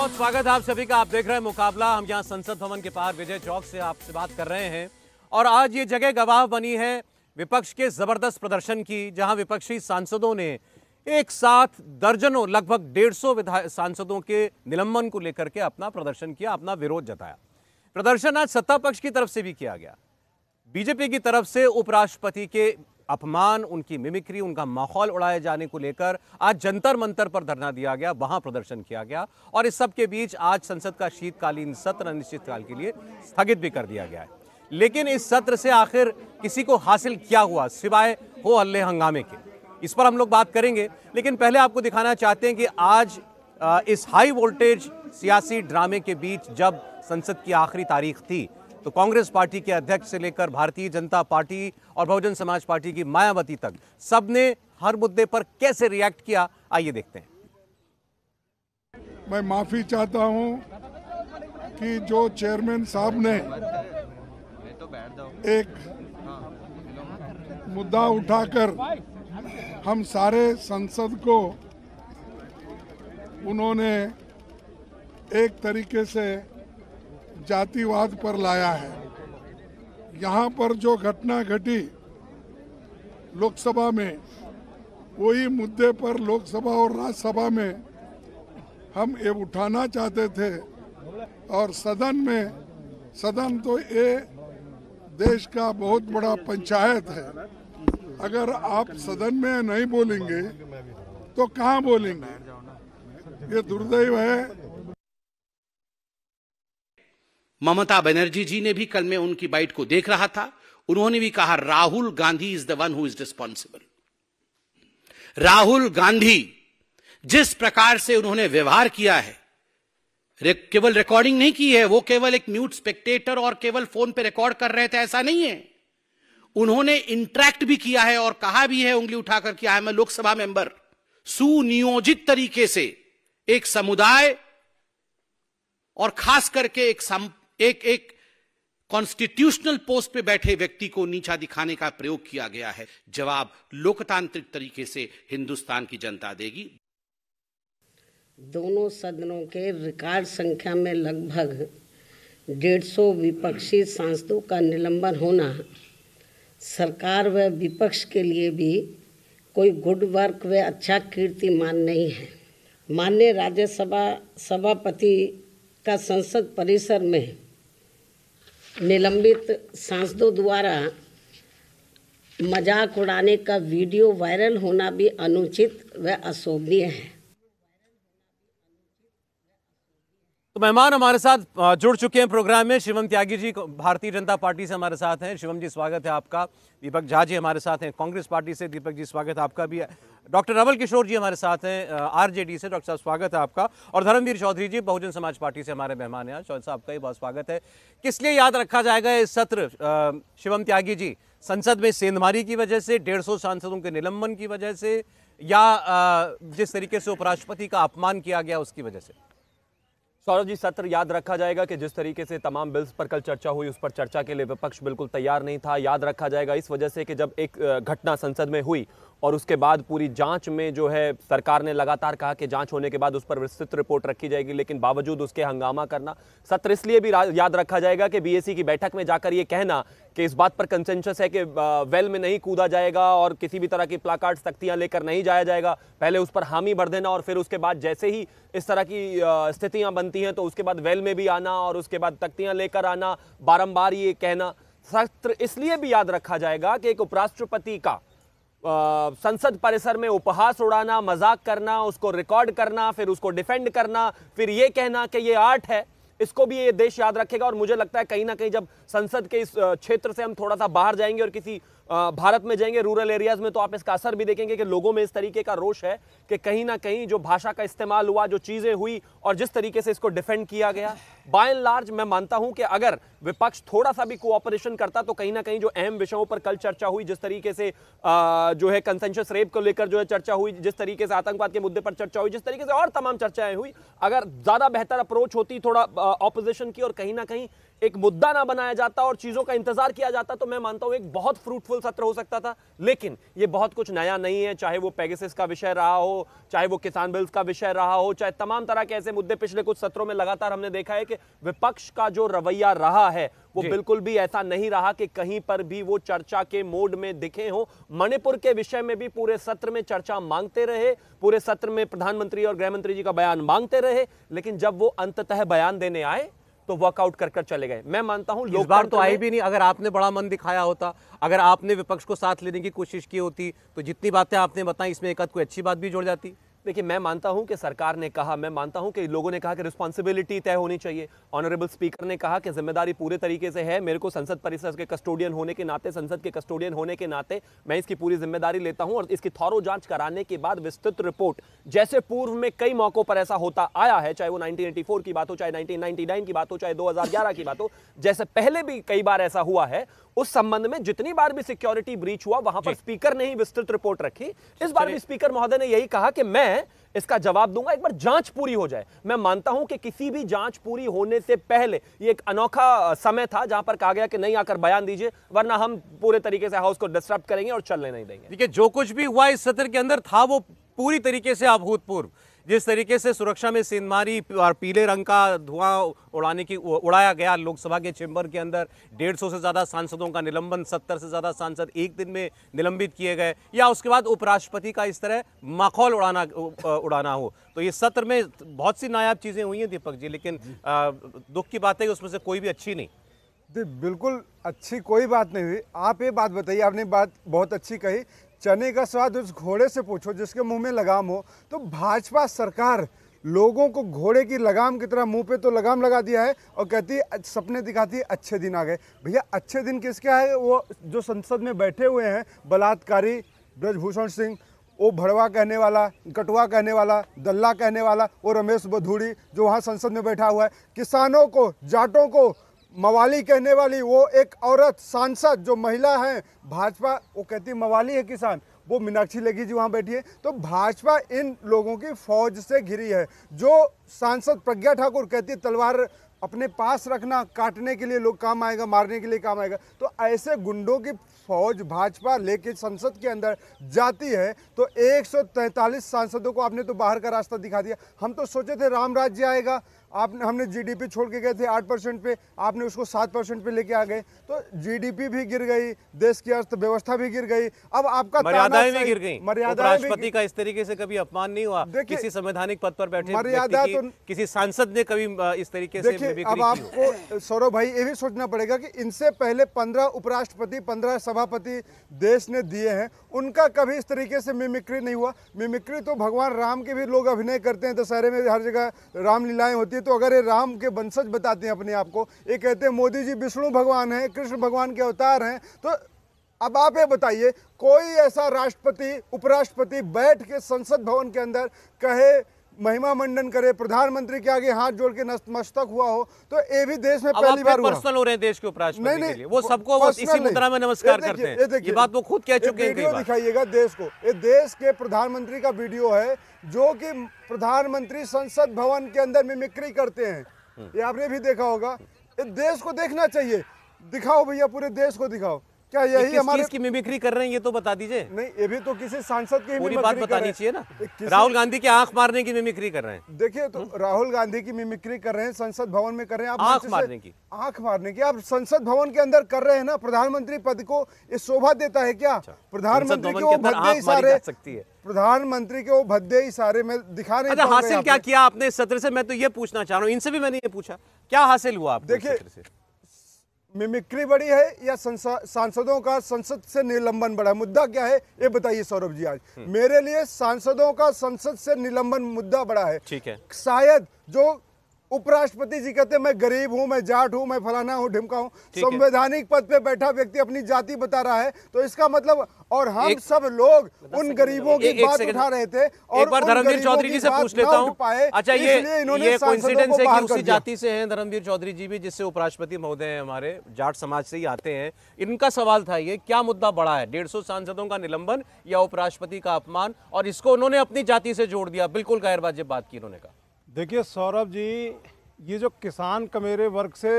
बहुत स्वागत है आप सभी का। आप देख रहे हैं मुकाबला। हम यहाँ संसद भवन के बाहर विजय चौक से आपसे बात कर रहे हैं और आज ये जगह गवाह बनी है विपक्ष के जबरदस्त प्रदर्शन की, जहां विपक्षी सांसदों ने एक साथ दर्जनों लगभग 150 सांसदों के निलंबन को लेकर के अपना प्रदर्शन किया, अपना विरोध जताया। प्रदर्शन आज सत्ता पक्ष की तरफ से भी किया गया। बीजेपी की तरफ से उपराष्ट्रपति के अपमान, उनकी मिमिक्री, उनका माहौल उड़ाए जाने को लेकर आज जंतर मंतर पर धरना दिया गया, वहां प्रदर्शन किया गया और इस सब के बीच आज संसद का शीतकालीन सत्र अनिश्चितकाल के लिए स्थगित भी कर दिया गया है। लेकिन इस सत्र से आखिर किसी को हासिल क्या हुआ सिवाय हो हल्ले हंगामे के, इस पर हम लोग बात करेंगे। लेकिन पहले आपको दिखाना चाहते हैं कि आज इस हाई वोल्टेज सियासी ड्रामे के बीच जब संसद की आखिरी तारीख थी तो कांग्रेस पार्टी के अध्यक्ष से लेकर भारतीय जनता पार्टी और बहुजन समाज पार्टी की मायावती तक सबने हर मुद्दे पर कैसे रिएक्ट किया, आइए देखते हैं। मैं माफी चाहता हूं कि जो चेयरमैन साहब ने एक मुद्दा उठाकर हम सारे संसद को उन्होंने एक तरीके से जातिवाद पर लाया है। यहाँ पर जो घटना घटी लोकसभा में, वही मुद्दे पर लोकसभा और राज्यसभा में हम ये उठाना चाहते थे और सदन तो ये देश का बहुत बड़ा पंचायत है। अगर आप सदन में नहीं बोलेंगे तो कहाँ बोलेंगे? ये दुर्दैव है। ममता बनर्जी जी ने भी, कल मैं उनकी बाइट को देख रहा था, उन्होंने भी कहा Rahul Gandhi is the one who is responsible. Rahul Gandhi जिस प्रकार से उन्होंने व्यवहार किया है, केवल रिकॉर्डिंग नहीं की है, वो केवल एक म्यूट स्पेक्टेटर और केवल फोन पे रिकॉर्ड कर रहे थे ऐसा नहीं है। उन्होंने इंटरैक्ट भी किया है और कहा भी है उंगली उठाकर कि I am a Lok Sabha member. सुनियोजित तरीके से एक समुदाय और खास करके एक कॉन्स्टिट्यूशनल पोस्ट पे बैठे व्यक्ति को नीचा दिखाने का प्रयोग किया गया है। जवाब लोकतांत्रिक तरीके से हिंदुस्तान की जनता देगी। दोनों सदनों के रिकॉर्ड संख्या में लगभग 150 विपक्षी सांसदों का निलंबन होना सरकार व विपक्ष के लिए भी कोई गुड वर्क व अच्छा कीर्तिमान नहीं है। माननीय राज्यसभा सभापति का संसद परिसर में निलंबित सांसदों द्वारा मजाक उड़ाने का वीडियो वायरल होना भी अनुचित व अशोभनीय है। तो मेहमान हमारे साथ जुड़ चुके हैं प्रोग्राम में। शिवम त्यागी जी भारतीय जनता पार्टी से हमारे साथ हैं। शिवम जी स्वागत है आपका। दीपक झा जी हमारे साथ हैं कांग्रेस पार्टी से। दीपक जी स्वागत है आपका भी। डॉक्टर नवल किशोर जी हमारे साथ हैं आरजेडी से। डॉक्टर साहब स्वागत है आपका। और धर्मवीर चौधरी जी बहुजन समाज पार्टी से हमारे मेहमान हैं। चौधरी साहब आपका भी बहुत स्वागत है। किस लिए याद रखा जाएगा इस सत्र शिवम त्यागी जी? संसद में सेंधमारी की वजह से, 150 सांसदों के निलंबन की वजह से, या जिस तरीके से उपराष्ट्रपति का अपमान किया गया उसकी वजह से? सौरभ जी, सत्र याद रखा जाएगा कि जिस तरीके से तमाम बिल्स पर कल चर्चा हुई, उस पर चर्चा के लिए विपक्ष बिल्कुल तैयार नहीं था। याद रखा जाएगा इस वजह से कि जब एक घटना संसद में हुई और उसके बाद पूरी जांच में जो है सरकार ने लगातार कहा कि जांच होने के बाद उस पर विस्तृत रिपोर्ट रखी जाएगी, लेकिन बावजूद उसके हंगामा करना। सत्र इसलिए भी याद रखा जाएगा कि बीएसी की बैठक में जाकर ये कहना कि इस बात पर कंसेंसस है कि वेल में नहीं कूदा जाएगा और किसी भी तरह की प्लाकार्ड्स, तख्तियां लेकर नहीं जाया जाएगा, पहले उस पर हामी भर देना और फिर उसके बाद जैसे ही इस तरह की स्थितियां बनती हैं तो उसके बाद वेल में भी आना और उसके बाद तख्तियां लेकर आना, बारंबार ये कहना। सत्र इसलिए भी याद रखा जाएगा कि एक उपराष्ट्रपति का संसद परिसर में उपहास उड़ाना, मजाक करना, उसको रिकॉर्ड करना, फिर उसको डिफेंड करना, फिर ये कहना कि ये आर्ट है, इसको भी ये देश याद रखेगा। और मुझे लगता है कहीं ना कहीं जब संसद के इस क्षेत्र से हम थोड़ा सा बाहर जाएंगे और किसी भारत में जाएंगे, रूरल एरियाज में, तो आप इसका असर भी देखेंगे कि लोगों में इस तरीके का रोष है कि कहीं ना कहीं जो भाषा का इस्तेमाल हुआ, जो चीजें हुई और जिस तरीके से इसको डिफेंड किया गया, बाय एंड लार्ज मैं मानता हूं कि अगर विपक्ष थोड़ा सा भी कोऑपरेशन करता तो कहीं ना कहीं जो अहम विषयों पर कल चर्चा हुई, जिस तरीके से जो है कंसेंसस रेप को लेकर जो है चर्चा हुई, जिस तरीके से आतंकवाद के मुद्दे पर चर्चा हुई, जिस तरीके से और तमाम चर्चाएं हुई, अगर ज्यादा बेहतर अप्रोच होती थोड़ा ऑपोजिशन की और कहीं ना कहीं एक मुद्दा ना बनाया जाता और चीजों का इंतजार किया जाता तो मैं मानता हूं एक बहुत फ्रूटफुल सत्र हो सकता था। लेकिन ये बहुत कुछ नया नहीं है, चाहे वो पेगासस का विषय रहा हो, चाहे वो किसान बिल्स का विषय रहा हो, चाहे तमाम तरह के ऐसे मुद्दे पिछले कुछ सत्रों में लगातार हमने देखा है कि विपक्ष का जो रवैया रहा है वो बिल्कुल भी ऐसा नहीं रहा कि कहीं पर भी वो चर्चा के मोड में दिखे हो। मणिपुर के विषय में भी पूरे सत्र में चर्चा मांगते रहे, पूरे सत्र में प्रधानमंत्री और गृह मंत्री जी का बयान मांगते रहे, लेकिन जब वो अंततः बयान देने आए तो वॉकआउट कर चले गए। मैं मानता हूं इस बार तो आई भी नहीं। अगर आपने बड़ा मन दिखाया होता, अगर आपने विपक्ष को साथ लेने की कोशिश की होती, तो जितनी बातें आपने बताई इसमें एक आध कोई अच्छी बात भी जुड़ जाती। देखिए, मैं मानता हूं कि सरकार ने कहा, मैं मानता हूं कि लोगों ने कहा कि रिस्पॉन्सिबिलिटी तय होनी चाहिए। ऑनरेबल स्पीकर ने कहा कि जिम्मेदारी पूरे तरीके से है, मेरे को संसद परिसर के कस्टोडियन होने के नाते, संसद के कस्टोडियन होने के नाते मैं इसकी पूरी जिम्मेदारी लेता हूं और इसकी थॉरो जांच कराने के बाद विस्तृत रिपोर्ट, जैसे पूर्व में कई मौकों पर ऐसा होता आया है, चाहे वो 1984 की बात हो, चाहे 1999 की बात हो, चाहे 2011 की बात हो, जैसे पहले भी कई बार ऐसा हुआ है, उस संबंध में जितनी बार भी सिक्योरिटी ब्रीच हुआ वहां पर स्पीकर ने ही विस्तृत रिपोर्ट रखी। इस बार भी स्पीकर महोदय ने यही कहा कि मैं इसका जवाब दूंगा, एक बार जांच पूरी हो जाए। मैं मानता हूं कि किसी भी जांच पूरी होने से पहले ये एक अनोखा समय था जहां पर कहा गया कि नहीं आकर बयान दीजिए, वरना हम पूरे तरीके से हाउस को डिस्टर्ब करेंगे और चलने नहीं देंगे। देखिए, जो कुछ भी हुआ इस सत्र के अंदर था वो पूरी तरीके से अभूतपूर्व। जिस तरीके से सुरक्षा में सेंधमारी और पीले रंग का धुआं उड़ाया गया लोकसभा के चेंबर के अंदर, 150 से ज्यादा सांसदों का निलंबन, 70 से ज्यादा सांसद एक दिन में निलंबित किए गए, या उसके बाद उपराष्ट्रपति का इस तरह माखौल उड़ाना हो, तो ये सत्र में बहुत सी नायाब चीजें हुई हैं दीपक जी। लेकिन दुख की बात है कि उसमें से कोई भी अच्छी नहीं। बिल्कुल अच्छी कोई बात नहीं हुई। आप ये बात बताइए, आपने बात बहुत अच्छी कही, चने का स्वाद उस घोड़े से पूछो जिसके मुंह में लगाम हो। तो भाजपा सरकार लोगों को घोड़े की लगाम की तरह मुंह पे तो लगाम लगा दिया है और कहती है, सपने दिखाती है अच्छे दिन आ गए। भैया अच्छे दिन किसके आए? वो जो संसद में बैठे हुए हैं बलात्कारी ब्रजभूषण सिंह, वो भड़वा कहने वाला, कटवा कहने वाला, दल्ला कहने वाला, वो रमेश बधूड़ी जो वहाँ संसद में बैठा हुआ है, किसानों को, जाटों को मवाली कहने वाली वो एक औरत सांसद जो महिला है भाजपा, वो कहती मवाली है किसान, वो मीनाक्षी लेखी जी वहाँ बैठी है। तो भाजपा इन लोगों की फौज से घिरी है। जो सांसद प्रज्ञा ठाकुर कहती है तलवार अपने पास रखना, काटने के लिए लोग काम आएगा, मारने के लिए काम आएगा, तो ऐसे गुंडों की फौज भाजपा लेके संसद के अंदर जाती है। तो 143 सांसदों को आपने तो बाहर का रास्ता दिखा दिया। हम तो सोचे थे राम राज्य आएगा, हमने जीडीपी छोड़ के गए थे 8% पे, आपने उसको 7% पे लेके आ गए, तो जीडीपी भी गिर गई, देश की अर्थव्यवस्था भी गिर गई। अब आपका मर्यादाएं भी गिर गई। मर्यादाएं राष्ट्रपति का इस तरीके से कभी अपमान नहीं हुआ, किसी संवैधानिक पद पर बैठे मर्यादा तो किसी सांसद ने कभी इस तरीके से देखिए। अब आपको सौरभ भाई ये भी सोचना पड़ेगा कि इनसे पहले 15 उपराष्ट्रपति, 15 सभापति देश ने दिए हैं, उनका कभी इस तरीके से मिमिक्री नहीं हुआ। मिमिक्री तो भगवान राम के भी लोग अभिनय करते हैं, दशहरे में हर जगह रामलीलाएं होती है। तो अगर ये राम के वंशज बताते हैं अपने आप को, ये कहते हैं मोदी जी विष्णु भगवान हैं, कृष्ण भगवान के अवतार हैं, तो अब आप ये बताइए कोई ऐसा राष्ट्रपति, उपराष्ट्रपति बैठ के संसद भवन के अंदर कहे, महिमा मंडन करे, प्रधानमंत्री के आगे हाथ जोड़ के नतमस्तक हुआ हो, तो ये भी देश में पहली बार हुआ। पर्सनल हो रहे हैं देश के उपराष्ट्रपति के लिए, वो सबको वो इसी मुद्रा में नमस्कार करते हैं। ये बात वो खुद कह चुके हैं। वीडियो दिखाइएगा देश को, ये देश के प्रधानमंत्री का वीडियो है जो कि प्रधानमंत्री संसद भवन के अंदर मिमिक्री करते हैं, ये आपने भी देखा होगा। ये देश को देखना चाहिए, दिखाओ भैया, पूरे देश को दिखाओ। क्या यही हमारे की मिमिक्री कर रहे हैं, ये तो बता दीजिए। नहीं, ये भी तो किसी सांसद की पूरी बात बतानी चाहिए ना। राहुल गांधी की आंख मारने की मिमिक्री कर रहे हैं। देखिए, तो राहुल गांधी की मिमिक्री कर रहे हैं, संसद भवन में कर रहे हैं। आप आंख मारने की आप संसद भवन के अंदर कर रहे हैं ना। प्रधानमंत्री पद को ये शोभा देता है क्या? प्रधानमंत्री के वो भद्दे इशारे, प्रधानमंत्री के वो भद्दे इशारे में दिखा रहे हैं। हासिल क्या किया आपने इस सत्र से? मैं तो ये पूछना चाह रहा हूँ, इनसे भी मैंने ये पूछा, क्या हासिल हुआ आपको? देखिए, मिमिक्री बड़ी है या सांसदों का संसद से निलंबन बड़ा? मुद्दा क्या है ये बताइए सौरभ जी। आज मेरे लिए सांसदों का संसद से निलंबन मुद्दा बड़ा है। ठीक है। शायद जो उपराष्ट्रपति जी कहते हैं मैं गरीब हूं, मैं जाट हूं, मैं फलाना हूं, ढिमका हूं, संवैधानिक पद पे बैठा व्यक्ति अपनी जाति बता रहा है, तो इसका मतलब, और हम सब लोग उन गरीबों की बात उठा रहे थे। और एक बार धर्मवीर चौधरी जी से पूछ लेता हूं। अच्छा, ये कोइंसिडेंस है कि उसी जाति से हैं धर्मवीर चौधरी जी भी, जिससे उपराष्ट्रपति महोदय हैं, हमारे जाट समाज से ही आते हैं। इनका सवाल था ये, क्या मुद्दा बड़ा है, 150 सांसदों का निलंबन या उपराष्ट्रपति का अपमान? और इसको उन्होंने अपनी जाति से जोड़ दिया, बिल्कुल गैर वाजिब बात की उन्होंने कहा। देखिए सौरभ जी, ये जो किसान कमेरे वर्ग से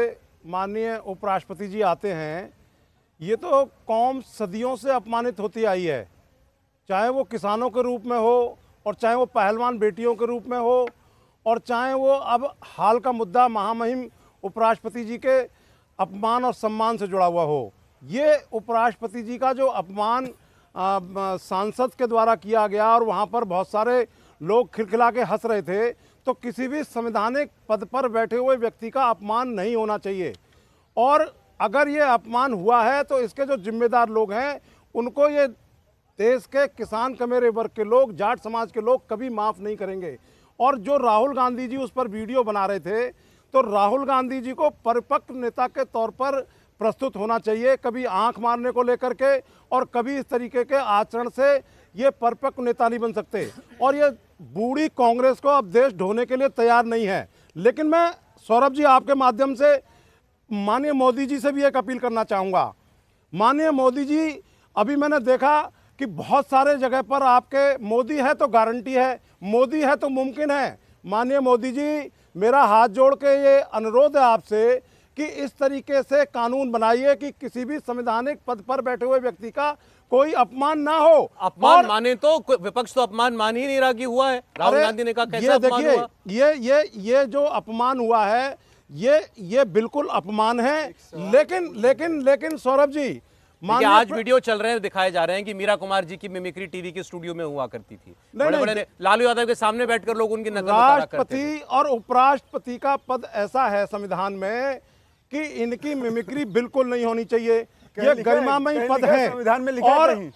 माननीय उपराष्ट्रपति जी आते हैं, ये तो कौम सदियों से अपमानित होती आई है, चाहे वो किसानों के रूप में हो और चाहे वो पहलवान बेटियों के रूप में हो और चाहे वो अब हाल का मुद्दा महामहिम उपराष्ट्रपति जी के अपमान और सम्मान से जुड़ा हुआ हो। ये उपराष्ट्रपति जी का जो अपमान सांसद के द्वारा किया गया और वहाँ पर बहुत सारे लोग खिलखिला के हंस रहे थे, तो किसी भी संवैधानिक पद पर बैठे हुए व्यक्ति का अपमान नहीं होना चाहिए। और अगर ये अपमान हुआ है तो इसके जो जिम्मेदार लोग हैं उनको ये देश के किसान कमेरे वर्ग के लोग, जाट समाज के लोग कभी माफ़ नहीं करेंगे। और जो राहुल गांधी जी उस पर वीडियो बना रहे थे, तो राहुल गांधी जी को परिपक्व नेता के तौर पर प्रस्तुत होना चाहिए, कभी आंख मारने को लेकर के और कभी इस तरीके के आचरण से ये परिपक्व नेता नहीं बन सकते। और ये बूढ़ी कांग्रेस को अब देश ढोने के लिए तैयार नहीं है। लेकिन मैं सौरभ जी आपके माध्यम से माननीय मोदी जी से भी एक अपील करना चाहूँगा। माननीय मोदी जी, अभी मैंने देखा कि बहुत सारे जगह पर आपके मोदी है तो गारंटी है, मोदी है तो मुमकिन है। माननीय मोदी जी, मेरा हाथ जोड़ के ये अनुरोध है आपसे कि इस तरीके से कानून बनाइए कि किसी भी संवैधानिक पद पर बैठे हुए व्यक्ति का कोई अपमान ना हो। अपमान माने तो विपक्ष तो अपमान मान ही नहीं रहा कि हुआ है। राहुल गांधी ने कहा कैसा अपमान हुआ? ये जो अपमान हुआ है ये बिल्कुल अपमान है। लेकिन सौरभ जी, आज वीडियो चल रहे हैं, दिखाए जा रहे हैं कि मीरा कुमार जी की मिमिक्री टीवी के स्टूडियो में हुआ करती थी। बड़े लालू यादव के सामने बैठकर लोग उनकी नकल उतारा करते थे। राष्ट्रपति और उपराष्ट्रपति का पद ऐसा है संविधान में कि इनकी मिमिक्री बिल्कुल नहीं होनी चाहिए। ये गरिमामयी पद है।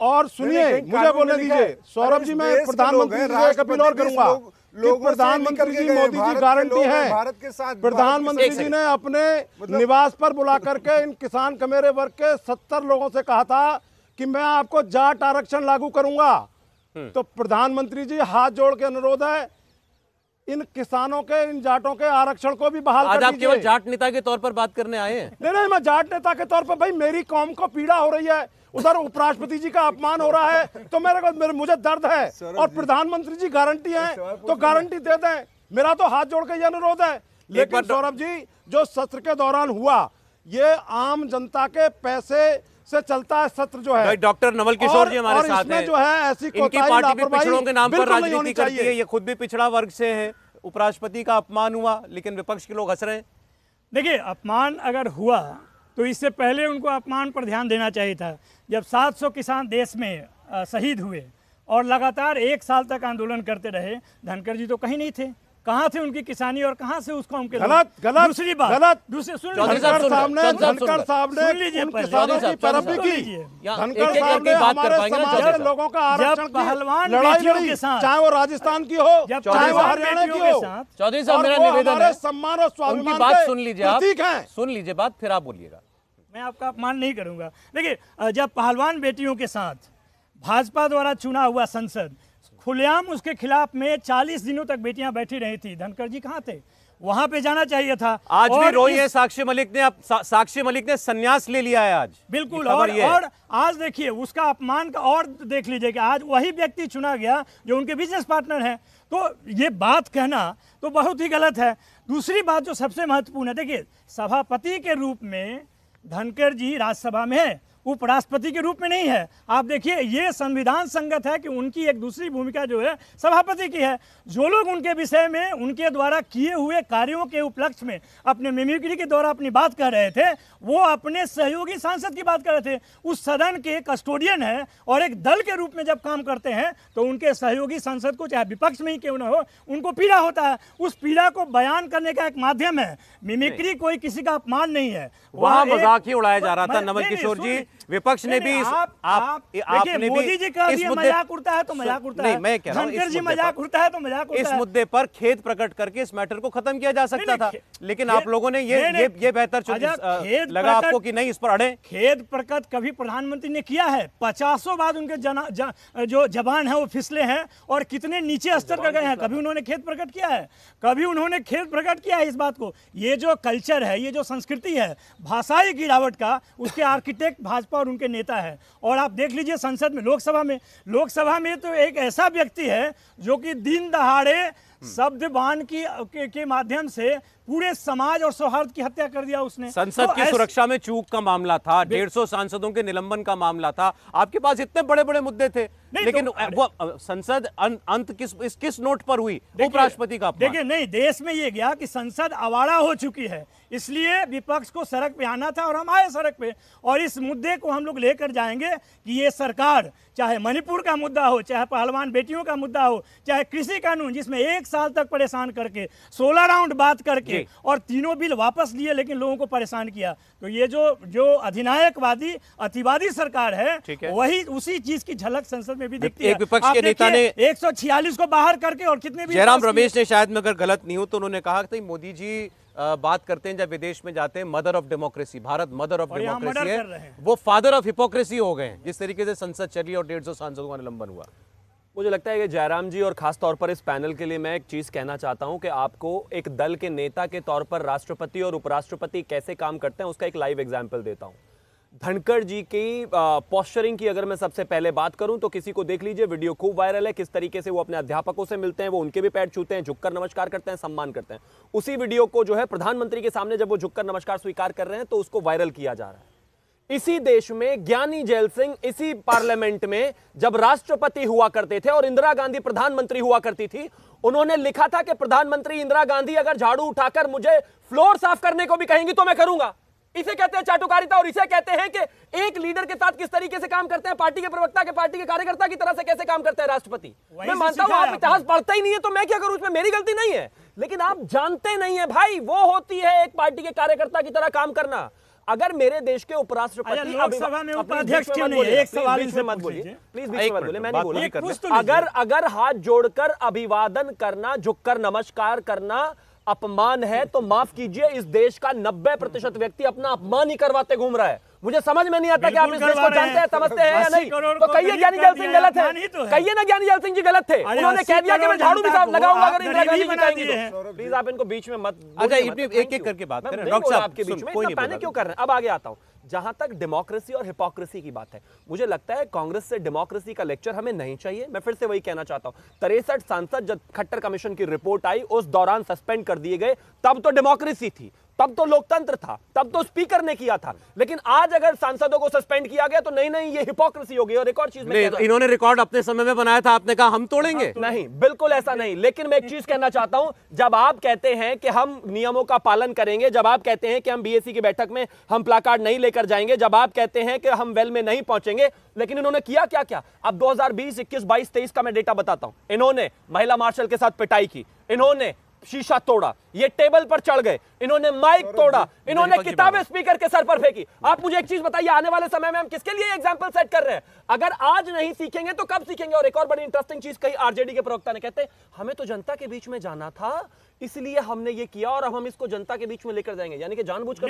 और सुनिए, मुझे बोलने दीजिए सौरभ जी, मैं प्रधानमंत्री जी से एक अपील और करूंगा कि प्रधानमंत्री जी, मोदी जी गारंटी है। प्रधानमंत्री जी ने अपने निवास पर बुला करके इन किसान कमेरे वर्ग के 70 लोगों से कहा था कि मैं आपको जाट आरक्षण लागू करूंगा। तो प्रधानमंत्री जी, हाथ जोड़ के अनुरोध है, इन किसानों के, इन जाटों के आरक्षण को भी बहाल कर दीजिए। आज आप केवल जाट नेता के तौर पर बात करने आए हैं? नहीं, मैं जाट नेता के तौर पर, भाई मेरी कौम को पीड़ा हो रही है, उधर उपराष्ट्रपति जी का अपमान हो रहा है, तो मुझे दर्द है। और प्रधानमंत्री जी गारंटी है तो गारंटी दे दें। मेरा तो हाथ जोड़ के ये अनुरोध है। लेकिन सौरभ जी, जो सत्र के दौरान हुआ, ये आम जनता के पैसे से चलता है सत्र जो है। डॉक्टर नवल किशोर जी हमारे साथ हैं, जो है ऐसी इनकी पार्टी भी पिछड़ों के नाम पर राजनीति करती है। ये खुद भी पिछड़ा वर्ग से है। उपराष्ट्रपति का अपमान हुआ, लेकिन विपक्ष के लोग हंस रहे हैं। देखिए, अपमान अगर हुआ तो इससे पहले उनको अपमान पर ध्यान देना चाहिए था। जब 700 किसान देश में शहीद हुए और लगातार 1 साल तक आंदोलन करते रहे, धनखड़ जी तो कहीं नहीं थे। कहाँ थे उनकी किसानी और कहाँ से उस कौम के लोग? दूसरी बात, दूसरे सुन लीजिए, धनखड़ साहब ने किसानों की पैरवी की। धनखड़ साहब ने हमारे समाज के लोगों का आरक्षण पहलवान लड़ाई, चाहे वो राजस्थान की हो, चाहे वो हरियाणा की हो। चौधरी साहब, मेरा निवेदन है, सम्मान और स्वाभिमान बात सुन लीजिए, आप सुन लीजिए बात, फिर आप बोलिएगा। मैं आपका अपमान नहीं करूंगा। देखिए, जब पहलवान बेटियों के साथ भाजपा द्वारा चुना हुआ संसद खुलेआम उसके खिलाफ में 40 दिनों तक बेटियां बैठी रही थी, धनखड़ जी कहाँ थे? वहां पे जाना चाहिए था। आज भी रोई है साक्षी मलिक ने संन्यास ले लिया है आज। बिल्कुल। और आज देखिए उसका अपमान का, और देख लीजिए कि आज वही व्यक्ति चुना गया जो उनके बिजनेस पार्टनर हैं। तो ये बात कहना तो बहुत ही गलत है। दूसरी बात जो सबसे महत्वपूर्ण है, देखिए सभापति के रूप में धनखड़ जी राज्यसभा में है, उपराष्ट्रपति के रूप में नहीं है। आप देखिए, ये संविधान संगत है कि उनकी एक दूसरी भूमिका जो है सभापति की है। जो लोग उनके विषय में, उनके द्वारा किए हुए कार्यों के उपलक्ष्य में अपने मिमिक्री के द्वारा अपनी बात कर रहे थे, वो अपने सहयोगी सांसद की बात कर रहे थे। उस सदन के कस्टोडियन है और एक दल के रूप में जब काम करते हैं तो उनके सहयोगी सांसद को, चाहे विपक्ष में ही क्यों ना हो, उनको पीड़ा होता है। उस पीड़ा को बयान करने का एक माध्यम है मिमिक्री, कोई किसी का अपमान नहीं है। वहां मजाक ही उड़ाया जा रहा था। नवल किशोर जी, विपक्ष ने भी आपने मोदी जी का मजाक उड़ता है तो मजाक उड़ता है, मैं कह रहा हूं धनखड़ जी मजाक उड़ता है तो मजाक उड़ता है। इस मुद्दे पर खेद प्रकट करके इस मैटर को खत्म किया जा सकता था, लेकिन आप लोगों ने ये बेहतर लगा आपको कि नहीं इस पर अड़े। खेद प्रकट कभी प्रधानमंत्री ने किया है? 50 बार उनके जो जबान है वो फिसले हैं और कितने नीचे स्तर कर गए हैं। कभी उन्होंने खेद प्रकट किया है? कभी उन्होंने खेद प्रकट किया है इस बात को? ये जो कल्चर है, ये जो संस्कृति है भाषाई गिरावट का, उसके आर्किटेक्ट भाजपा और उनके नेता है। और आप देख लीजिए संसद में, लोकसभा में तो एक ऐसा व्यक्ति है जो कि दिन दहाड़े शब्दबाण के माध्यम से पूरे समाज और सौहार्द की हत्या कर दिया उसने। संसद की सुरक्षा में चूक का मामला था, 150 सांसदों के निलंबन का मामला था, आपके पास इतने बड़े बड़े मुद्दे थे, लेकिन वो संसद अंत किस नोट पर हुई? उपराष्ट्रपति का अपमान। देखिए नहीं, देश में ये गया कि संसद आवारा हो चुकी है, इसलिए विपक्ष को सड़क पे आना था और हम आए सड़क पे, और इस मुद्दे को हम लोग लेकर जाएंगे कि ये सरकार, चाहे मणिपुर का मुद्दा हो, चाहे पहलवान बेटियों का मुद्दा हो, चाहे कृषि कानून जिसमें 1 साल तक परेशान करके 16 राउंड बात करके और तीनों बिल वापस लिए लेकिन लोगों को परेशान किया, तो ये जो अधिनायकवादी अतिवादी सरकार है वही उसी चीज की झलक संसद में भी दिखती है। एक विपक्ष के नेता ने 146 को बाहर करके और कितने भी जयराम रमेश ने, शायद मैं अगर गलत नहीं हूं तो उन्होंने कहा कि मोदी जी बात करते हैं जब विदेश में जाते हैं mother of democracy, Bharat mother of democracy है, वो फादर ऑफ हिपोक्रेसी हो गए जिस तरीके से संसद चली और 150 सांसदों का निलंबन हुआ। मुझे लगता है कि जयराम जी और खास तौर पर इस पैनल के लिए मैं एक चीज कहना चाहता हूं कि आपको एक दल के नेता के तौर पर राष्ट्रपति और उपराष्ट्रपति कैसे काम करते हैं उसका एक लाइव एग्जाम्पल देता हूं। धनखड़ जी की पोस्चरिंग की अगर मैं सबसे पहले बात करूं तो किसी को देख लीजिए, वीडियो खूब वायरल है, किस तरीके से वो अपने अध्यापकों से मिलते हैं, वो उनके भी पैर छूते हैं, झुककर नमस्कार करते हैं, सम्मान करते हैं। उसी वीडियो को जो है प्रधानमंत्री के सामने जब वो झुककर नमस्कार स्वीकार कर रहे हैं तो उसको वायरल किया जा रहा है। इसी देश में ज्ञानी जैल सिंह इसी पार्लियामेंट में जब राष्ट्रपति हुआ करते थे और इंदिरा गांधी प्रधानमंत्री हुआ करती थी, उन्होंने लिखा था कि प्रधानमंत्री इंदिरा गांधी अगर झाड़ू उठाकर मुझे फ्लोर साफ करने को भी कहेंगी तो मैं करूंगा। इसे कहते हैं चाटुकारिता और इसे कहते हैं कि एक लीडर के साथ किस तरीके से काम करते हैं, पार्टी के प्रवक्ता के, पार्टी के कार्यकर्ता की तरह से कैसे काम करते हैं राष्ट्रपति। मैं मानता हूं आप इतिहास पढ़ते ही नहीं है तो मैं क्या करूं, इसमें मेरी गलती नहीं है, लेकिन आप जानते नहीं है भाई, वो होती है एक पार्टी के कार्यकर्ता की तरह काम करना। अगर मेरे देश के उपराष्ट्रपति लोकसभा में उपाध्यक्ष क्यों नहीं है? एक सवाल इनसे मत बोलिए प्लीज, बीच में मत बोलिए, मैं नहीं बोलूं। अगर हाथ जोड़कर अभिवादन करना, झुककर नमस्कार करना अपमान है तो माफ कीजिए, इस देश का 90% व्यक्ति अपना अपमान ही करवाते घूम रहा है। मुझे समझ में नहीं आता कि आप इस देश को जानते हैं, समझते हैं या नहीं। तो कहिए ज्ञानी जैल सिंह गलत है, कहिए ना ज्ञानी जैल सिंह जी गलत थे, उन्होंने कह दिया कि मैं झाड़ू भी साफ लगाऊंगा अगर इंदिरा गांधी जी कहेंगी तो। प्लीज आप इनको बीच में मत, अच्छा एक एक करके बात करें डॉक्टर साहब, आपके बीच में इतना पैनिक क्यों कर रहे हैं। अब आगे आता हूं, जहां तक डेमोक्रेसी और हिपोक्रेसी की बात है, मुझे लगता है कांग्रेस से डेमोक्रेसी का लेक्चर हमें नहीं चाहिए। मैं फिर से वही कहना चाहता हूं, 63 सांसद जब खट्टर कमीशन की रिपोर्ट आई उस दौरान सस्पेंड कर दिए गए, तब तो डेमोक्रेसी थी, तब तो लोकतंत्र था, तब तो स्पीकर ने किया था। लेकिन आज अगर सांसदों को सस्पेंड किया गया तो नहीं ये हिपोक्रेसी होगी। और एक और चीज इन्होंने रिकॉर्ड अपने समय में बनाया था, आपने कहा हम तोड़ेंगे। नहीं, बिल्कुल ऐसा नहीं। लेकिन मैं एक चीज कहना चाहता हूं, जब आप कहते हैं कि हम नियमों का पालन करेंगे, जब आप कहते हैं कि हम बीएससी की बैठक में हम प्लाकार्ड नहीं लेकर जाएंगे, जब आप कहते हैं कि हम वेल में नहीं पहुंचेंगे, लेकिन इन्होंने किया क्या क्या। अब 2020, 21, 22, 23 का मैं डेटा बताता हूं। इन्होंने महिला मार्शल के साथ पिटाई की, इन्होंने शीशा तोड़ा, ये टेबल पर चढ़ गए, इन्होंने माइक तोड़ा, इन्होंने किताबें स्पीकर के सर पर फेंकी। आप मुझे एक चीज बताइए, आने वाले समय में हम किसके लिए एग्जांपल सेट कर रहे हैं? अगर आज नहीं सीखेंगे तो कब सीखेंगे? और एक और बड़ी इंटरेस्टिंग चीज कही आरजेडी के प्रवक्ता ने, कहते हमें तो जनता के बीच में जाना था इसलिए हमने ये किया और अब हम इसको जनता के बीच में लेकर जाएंगे, यानी कि जानबूझकर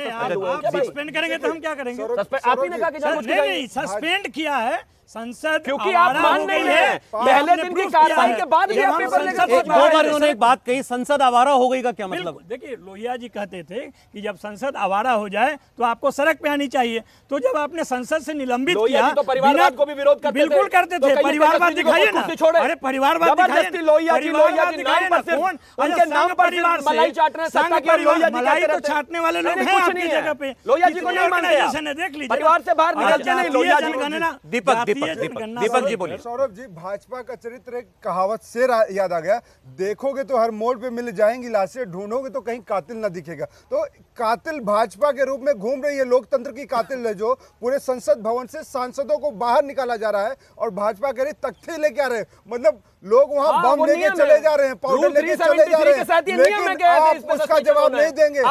सस्पेंड करेंगे तो हम क्या करेंगे? आप ही ने कहा कि जानबूझकर सस्पेंड किया है संसद, क्योंकि आप मान नहीं है। पहले दिन की कार्रवाई के बाद भी आप पेपर लेकर दो बार उन्होंने एक बात कही, संसद आवारा हो गई का क्या मतलब? देखिए लोहिया जी कहते थे कि जब संसद आवारा हो जाए तो आपको सड़क पे आनी चाहिए। तो जब आपने संसद से निलंबित किया तो परिवारवाद को भी विरोध करते थे। बिल्कुल करते थे, परिवारवाद दिखाइए ना। अरे परिवारवाद जबरदस्ती लोहिया जी उनके नाम पर मलाई चाट रहे हैं, मलाई तो चाटने वाले लोग हैं आपकी जगह पे। लोहिया जी को नहीं मानते, देख लीजिए परिवार से बाहर निकलते नहीं लोहिया जी। दीपक जी बोलिए। सौरभ जी, भाजपा का चरित्र एक कहावत से याद आ गया, देखोगे तो हर मोड़ पे मिल जाएंगी लाशें, ढूंढोगे तो कहीं कातिल न दिखेगा। तो कातिल भाजपा के रूप में घूम रही है, लोकतंत्र की कातिल है, जो पूरे संसद भवन से सांसदों को बाहर निकाला जा रहा है और भाजपा कह रही तख्ते लेके आ रहे हैं। मतलब लोग वहां बम लेके चले जा रहे हैं, पाउडर लेके चले जा रहे हैं, लेकिन आप उसका जवाब नहीं देंगे।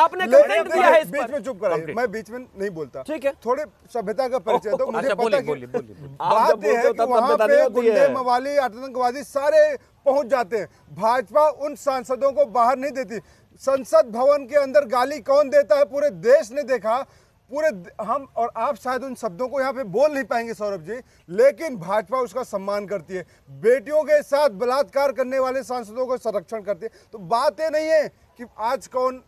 बीच में चुप कराइए, मैं बीच में नहीं बोलता, ठीक है? थोड़े सभ्यता का परिचय दो मुझे। पता बात यह है कि वहां पे गुंडे, मवाली, आतंकवादी सारे पहुंच जाते हैं, भाजपा उन सांसदों को बाहर नहीं देती। संसद भवन के अंदर गाली कौन देता है पूरे देश ने देखा। पूरे हम और आप शायद उन शब्दों को यहाँ पे बोल नहीं पाएंगे सौरभ जी, लेकिन भाजपा उसका सम्मान करती है। बेटियों के साथ बलात्कार करने वाले सांसदों को संरक्षण करती है। तो बात ये नहीं है कि आज कौन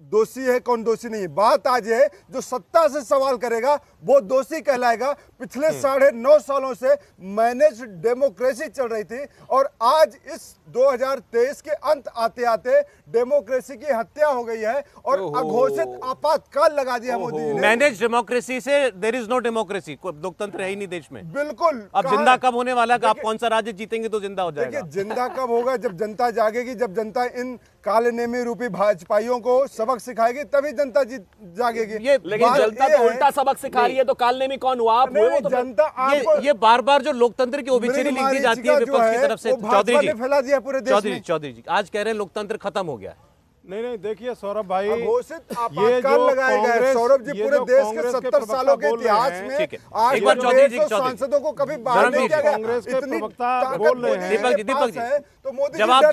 दोषी है कौन दोषी नहीं है। बात आज है जो सत्ता से सवाल करेगा वो दोषी कहलाएगा। पिछले 9.5 सालों से मैनेज डेमोक्रेसी चल रही थी और आज इस 2023 के अंत आते आते डेमोक्रेसी की हत्या हो गई है और अघोषित आपातकाल लगा दिया मोदी जी ने। मैनेज डेमोक्रेसी से देयर इज नो डेमोक्रेसी, कोई लोकतंत्र है ही नहीं देश में। बिल्कुल। अब जिंदा कब होने वाला है? आप कौन सा राज्य जीतेंगे तो जिंदा हो जाएगा। देखिए जिंदा कब होगा? जब जनता जागेगी, जब जनता इन काले नेमी रूपी भाजपाइयों को सबक सिखाएगी तभी जनता जागेगी। लेकिन जनता तो उल्टा सबक सिखा रही है, तो कालनेमी कौन हुआ आप? वो तो जनता ये बार बार जो लोकतंत्र की ओबिचरी लिख दी जाती है विपक्ष की तरफ से। चौधरी जी फैला दिया पूरे देश में। चौधरी जी आज कह रहे हैं लोकतंत्र खत्म हो गया है। नहीं देखिए सौरभ भाई, घोषित आपातकाल लगाए गए सौरभ जी पूरे देश के 70 सालों के इतिहास में आज एक बार चौधरी जी सांसदों को कभी बाहर नहीं किया गया। कांग्रेस के प्रवक्ता बोल रहे हैं। दीपक जी तो मोदी जवाब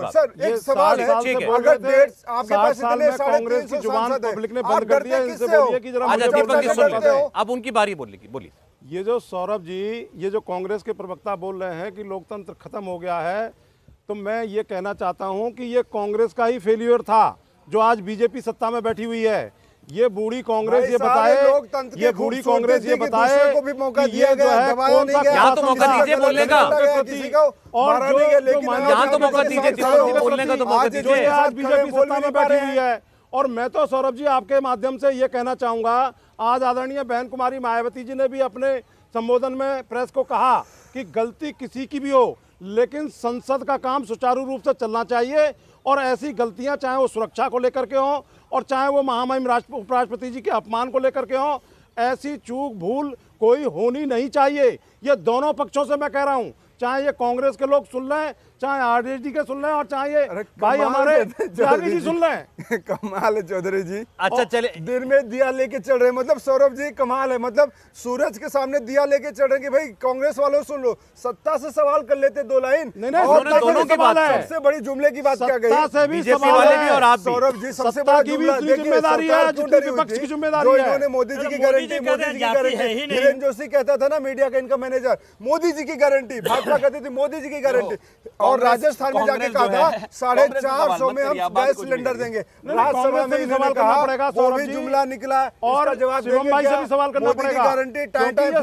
सर एक सवाल है, अगर आपके पास इतने कांग्रेस की जुबान पब्लिक ने बंद कर दिया, इनसे बोलिए कि जरा दीपक जी सुन लेते हैं, अब उनकी बारी बोलने की। बोलिए। ये जो सौरभ जी, ये जो कांग्रेस के प्रवक्ता बोल रहे हैं कि लोकतंत्र खत्म हो गया है, तो मैं ये कहना चाहता हूं कि ये कांग्रेस का ही फेल्यूर था जो आज बीजेपी सत्ता में बैठी हुई है। ये बूढ़ी कांग्रेस ये बताए, ये बूढ़ी कांग्रेस ये बताए को भी मौका दिया गया, दबाया नहीं गया। यहाँ तो मौका दीजिए बोलने का, और यहाँ तो मौका दीजिए बोलने का, तो मौका दीजिए। आज बीजेपी सत्ता में बैठी हुई है और मैं तो सौरभ जी आपके माध्यम से ये कहना चाहूंगा, आज आदरणीय बहन कुमारी मायावती जी ने भी अपने संबोधन में प्रेस को कहा कि गलती किसी की भी हो लेकिन संसद का काम सुचारू रूप से चलना चाहिए और ऐसी गलतियां चाहे वो सुरक्षा को लेकर के हों और चाहे वो महामहिम उपराष्ट्रपति जी के अपमान को लेकर के हों, ऐसी चूक भूल कोई होनी नहीं चाहिए। ये दोनों पक्षों से मैं कह रहा हूं, चाहे ये कांग्रेस के लोग सुन लें, चाहे आरजेडी के सुन लें और चाहे ये भाई हमारे त्यागी जी सुन लें। कमाल है चौधरी जी। अच्छा चले, दिन में दिया लेके चल रहे हैं, मतलब सौरभ जी कमाल है, मतलब सूरज के सामने दिया लेके चल रहे हैं कि भाई कांग्रेस वालों सुन लो, सत्ता से सवाल कर लेते 2 लाइन। नहीं और दोनों की बात है। सबसे बड़ी जुमले की बात क्या गई? बीजेपी वाले भी और आप भी। सौरभ जी सबसे बड़ा जिम्मेदारी है, विपक्ष की जिम्मेदारी है। इन्होंने मोदी जी की गारंटी, मोदी जी की गारंटी, हिरेन जोशी कहता था ना मीडिया का इनका मैनेजर, मोदी जी की गारंटी, भाजपा कहती थी मोदी जी की गारंटी, और राजस्थान में जाके कहा था 450 में हम गैस सिलेंडर देंगे। राज्यसभा में इन्होंने कहा, वो भी जुमला निकला और जवाब शिवम भाई से भी सवाल करना पड़ेगा। गारंटी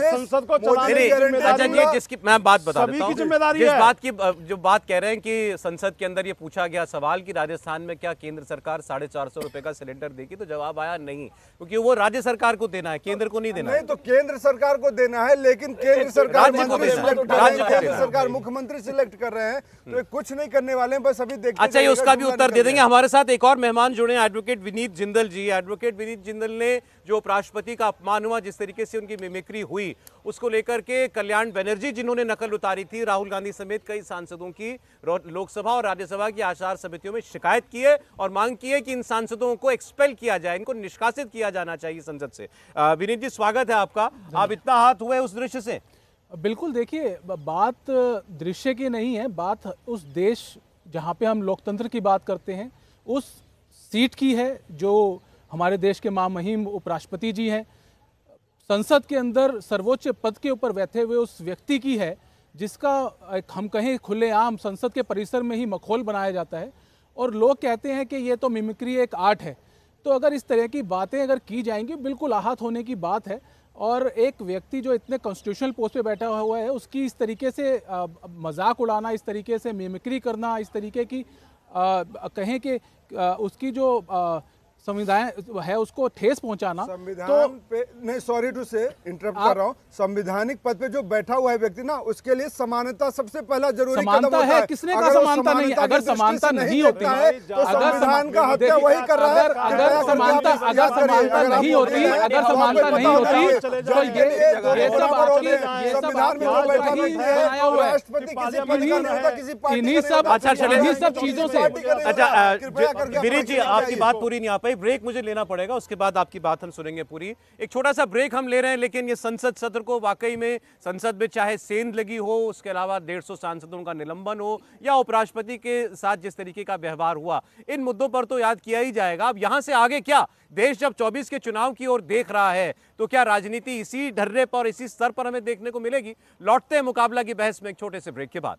संसद को चलाने अच्छा जी, जिसकी मैं बात बता देता हूं, जिम्मेदारी जिस है। बात की जो बात कह रहे हैं कि संसद के अंदर ये पूछा गया सवाल कि राजस्थान में क्या केंद्र सरकार 450 रुपए का सिलेंडर देगी, तो जवाब आया नहीं, क्योंकि वो राज्य सरकार को देना है, केंद्र को नहीं देना है। नहीं तो केंद्र सरकार को देना है, लेकिन केंद्र सरकार मंत्री सिलेक्ट कर रहे हैं, केंद्र सरकार मुख्यमंत्री सिलेक्ट कर रहे हैं, तो कुछ नहीं करने वाले हैं, बस अभी देखते। अच्छा, ये उसका भी उत्तर दे देंगे। हमारे साथ एक और मेहमान जुड़े हैं, एडवोकेट विनीत जिंदल जी। एडवोकेट विनीत जिंदल ने जो उपराष्ट्रपति का अपमान हुआ, जिस तरीके से उनकी मिमिक्री हुई, उसको लेकर के कल्याण बनर्जी जिन्होंने नकल उतारी थी, राहुल गांधी समेत कई सांसदों की लोकसभा और राज्यसभा की आचार समितियों में शिकायत की है और मांग की है कि इन सांसदों को एक्सपेल किया जाए, इनको निष्कासित किया जाना चाहिए संसद से। विनीत जी स्वागत है आपका। आप इतना हाथ हुए उस दृश्य से? बिल्कुल, देखिए बात दृश्य की नहीं है, बात उस देश जहाँ पे हम लोकतंत्र की बात करते हैं उस सीट की है जो हमारे देश के महामहिम उपराष्ट्रपति जी हैं। संसद के अंदर सर्वोच्च पद के ऊपर बैठे हुए उस व्यक्ति की है जिसका हम कहें खुलेआम संसद के परिसर में ही मखौल बनाया जाता है और लोग कहते हैं कि ये तो मिमिक्री एक आर्ट है। तो अगर इस तरह की बातें अगर की जाएंगी, बिल्कुल आहत होने की बात है। और एक व्यक्ति जो इतने कॉन्स्टिट्यूशनल पोस्ट पे बैठा हुआ है उसकी इस तरीके से मजाक उड़ाना, इस तरीके से मिमिक्री करना, इस तरीके की कहें कि उसकी जो संविधान है उसको ठेस पहुंचाना, संविधान पे नहीं, सॉरी टू से इंटरप्ट कर रहा हूं, संवैधानिक पद पे जो बैठा हुआ है व्यक्ति ना, उसके लिए समानता सबसे पहला जरूरी कदम होता है। किसने का समानता नहीं? अगर समानता नहीं होती है तो संविधान का हत्या वही कर रहा है। अगर समानता नहीं होती, अगर समानता नहीं होती तो ये सब इन्हीं सब चीजों से। अच्छा विनीत जी, आपकी बात पूरी नहीं आ पाई, ब्रेक मुझे लेना पड़ेगा, उसके बाद आपकी बात हम सुनेंगे पूरी। एक छोटा सा ब्रेक हम ले रहे हैं, लेकिन ये संसद सत्र को वाकई में संसद में चाहे सेंध लगी हो, उसके अलावा 150 सांसदों का निलंबन हो या उपराष्ट्रपति के साथ जिस तरीके का व्यवहार हुआ, इन मुद्दों पर तो याद किया ही जाएगा। अब यहां से आगे क्या? देश जब 24 के चुनाव की ओर देख रहा है तो क्या राजनीति इसी ढर्रे पर, इसी स्तर पर हमें देखने को मिलेगी? लौटते हैं मुकाबला की बहस में एक छोटे से ब्रेक के बाद।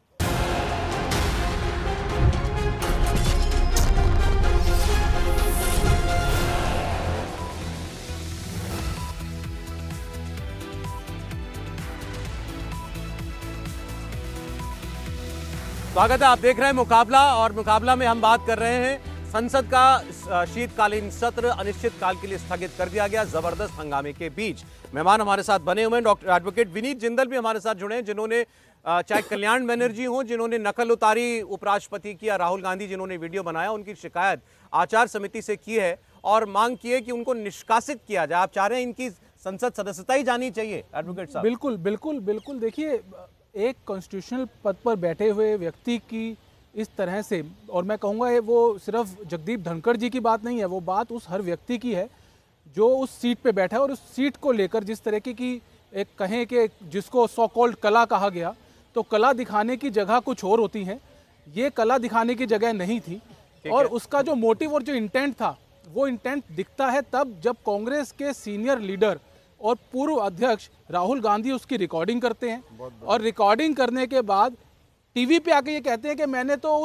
स्वागत है, आप देख रहे हैं मुकाबला और मुकाबला में हम बात कर रहे हैं संसद का शीतकालीन सत्र अनिश्चितकाल के लिए स्थगित कर दिया गया जबरदस्त हंगामे के बीच। मेहमान हमारे साथ बने हुए हैं, डॉक्टर एडवोकेट विनीत जिंदल भी हमारे साथ जुड़े हैं, जिन्होंने चाहे कल्याण बनर्जी हो जिन्होंने नकल उतारी उपराष्ट्रपति की, या राहुल गांधी जिन्होंने वीडियो बनाया, उनकी शिकायत आचार समिति से की है और मांग की है कि उनको निष्कासित किया जाए। आप चाह रहे हैं इनकी संसद सदस्यता ही जानी चाहिए एडवोकेट साहब? बिल्कुल बिल्कुल बिल्कुल। देखिए, एक कॉन्स्टिट्यूशनल पद पर बैठे हुए व्यक्ति की इस तरह से, और मैं कहूँगा वो सिर्फ जगदीप धनखड़ जी की बात नहीं है, वो बात उस हर व्यक्ति की है जो उस सीट पे बैठा है और उस सीट को लेकर जिस तरीके की एक कहें कि जिसको सो कॉल्ड कला कहा गया, तो कला दिखाने की जगह कुछ और होती है, ये कला दिखाने की जगह नहीं थी। और उसका जो मोटिव और जो इंटेंट था, वो इंटेंट दिखता है तब जब कांग्रेस के सीनियर लीडर और पूर्व अध्यक्ष राहुल गांधी उसकी रिकॉर्डिंग करते हैं और रिकॉर्डिंग करने के बाद टीवी पे आके ये कहते हैं कि मैंने तो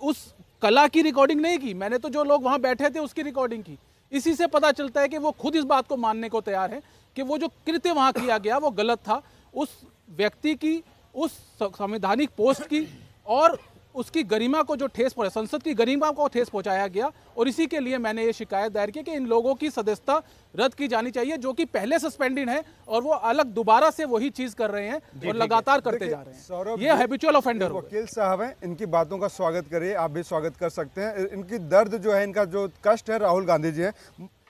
उस कला की रिकॉर्डिंग नहीं की, मैंने तो जो लोग वहां बैठे थे उसकी रिकॉर्डिंग की। इसी से पता चलता है कि वो खुद इस बात को मानने को तैयार है कि वो जो कृत्य वहां किया गया वो गलत था। उस व्यक्ति की, उस संवैधानिक पोस्ट की और उसकी गरिमा को जो ठेस पहुंचा, संसद की गरिमा को ठेस पहुंचाया गया, और इसी के लिए मैंने ये शिकायत दायर की कि इन लोगों की सदस्यता रद्द की जानी चाहिए, जो कि पहले सस्पेंडेड है और वो अलग दोबारा से वही चीज कर रहे हैं और लगातार करते जा रहे हैं। ये हैबिचुअल ऑफेंडर। वकील साहब हैं, इनकी बातों का स्वागत करिए, आप भी स्वागत कर सकते हैं। इनकी दर्द जो है, इनका जो कष्ट है, राहुल गांधी जी है,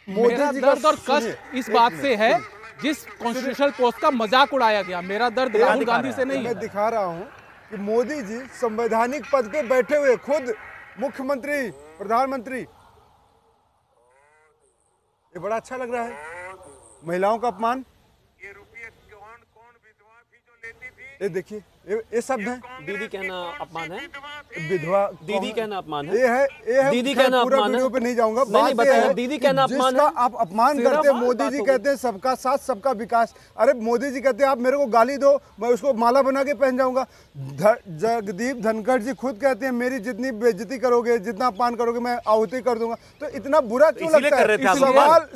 मेरा दर्द और कष्ट इस बात से है जिस कॉन्स्टिट्यूशनल पोस्ट का मजाक उड़ाया गया। मेरा दर्द राहुल गांधी से नहीं है। मैं दिखा रहा हूँ कि मोदी जी संवैधानिक पद पे बैठे हुए, खुद मुख्यमंत्री, प्रधानमंत्री, ये बड़ा अच्छा लग रहा है। महिलाओं का अपमान, ये देखिए, ये शब्द है। दीदी कहना अपमान है, विधवा दीदी कहना अपमान है, ये है दीदी कहना पूरा अपमान है। वीडियो पे नहीं जाऊंगा। नहीं, बात ये है, दीदी कहना अपमान है, आप अपमान करते हैं। मोदी जी कहते हैं सबका साथ सबका विकास। अरे मोदी जी कहते हैं आप मेरे को गाली दो, मैं उसको माला बना के पहन जाऊंगा। जगदीप धनखड़ जी खुद कहते हैं मेरी जितनी बेइज्जती करोगे, जितना अपमान करोगे, मैं आहुति कर दूंगा। तो इतना बुरा क्यों लगता है? सवाल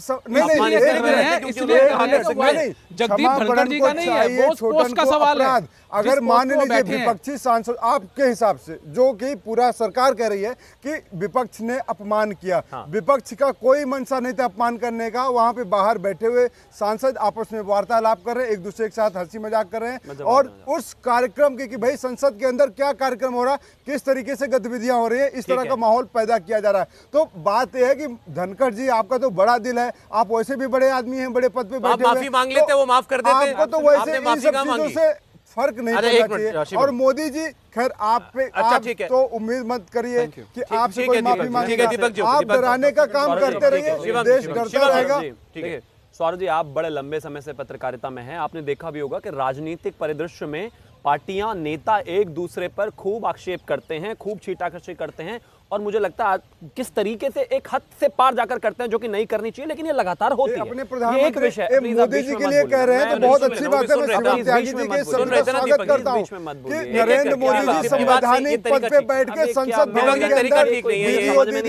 जगदीप धनखड़ जी का नहीं है, वो पोस्ट का सवाल है। अगर मान लीजिए विपक्षी सांसद, आपके हिसाब से, जो कि पूरा सरकार कह रही है कि विपक्ष ने अपमान किया, विपक्ष का कोई मंशा नहीं था अपमान करने का, वहां पे बाहर बैठे हुए सांसद आपस में वार्तालाप कर रहे हैं, एक दूसरे के साथ हंसी मजाक कर रहे हैं, और उस कार्यक्रम की कि भाई संसद के अंदर क्या कार्यक्रम हो रहा, किस तरीके से गतिविधियां हो रही है, इस तरह का माहौल पैदा किया जा रहा है। तो बात यह है कि धनखड़ जी, आपका तो बड़ा दिल है, आप वैसे भी बड़े आदमी हैं, बड़े पद पे बैठे, माफी मांग लेते, वो माफ कर देते। आपको तो वैसे इन सब चीजों से फर्क नहीं पड़ना चाहिए। और मोदी जी, खैर आप पे आप तो उम्मीद मत करिए कि आपसे कोई माफी मांगेगा। आप डराने का काम करते रहिए, देश डरता रहेगा। देखिए सौरभ जी, आप बड़े लंबे समय से पत्रकारिता में हैं, आपने देखा भी होगा कि राजनीतिक परिदृश्य में पार्टियां, नेता एक दूसरे पर खूब आक्षेप करते हैं, खूब छीटाकशी करते हैं, और मुझे लगता है किस तरीके से एक हद से पार जाकर करते हैं, जो कि नहीं करनी चाहिए, लेकिन ये लगातार होती है। अपने प्रधानमंत्री मोदी जी के लिए कह रहे हैं तो बहुत अच्छी बात है। मैं शिवम त्यागी जी के स्वागत करता हूं कि नरेंद्र मोदी जी संवैधानिक पद पे बैठ के संसद भवन के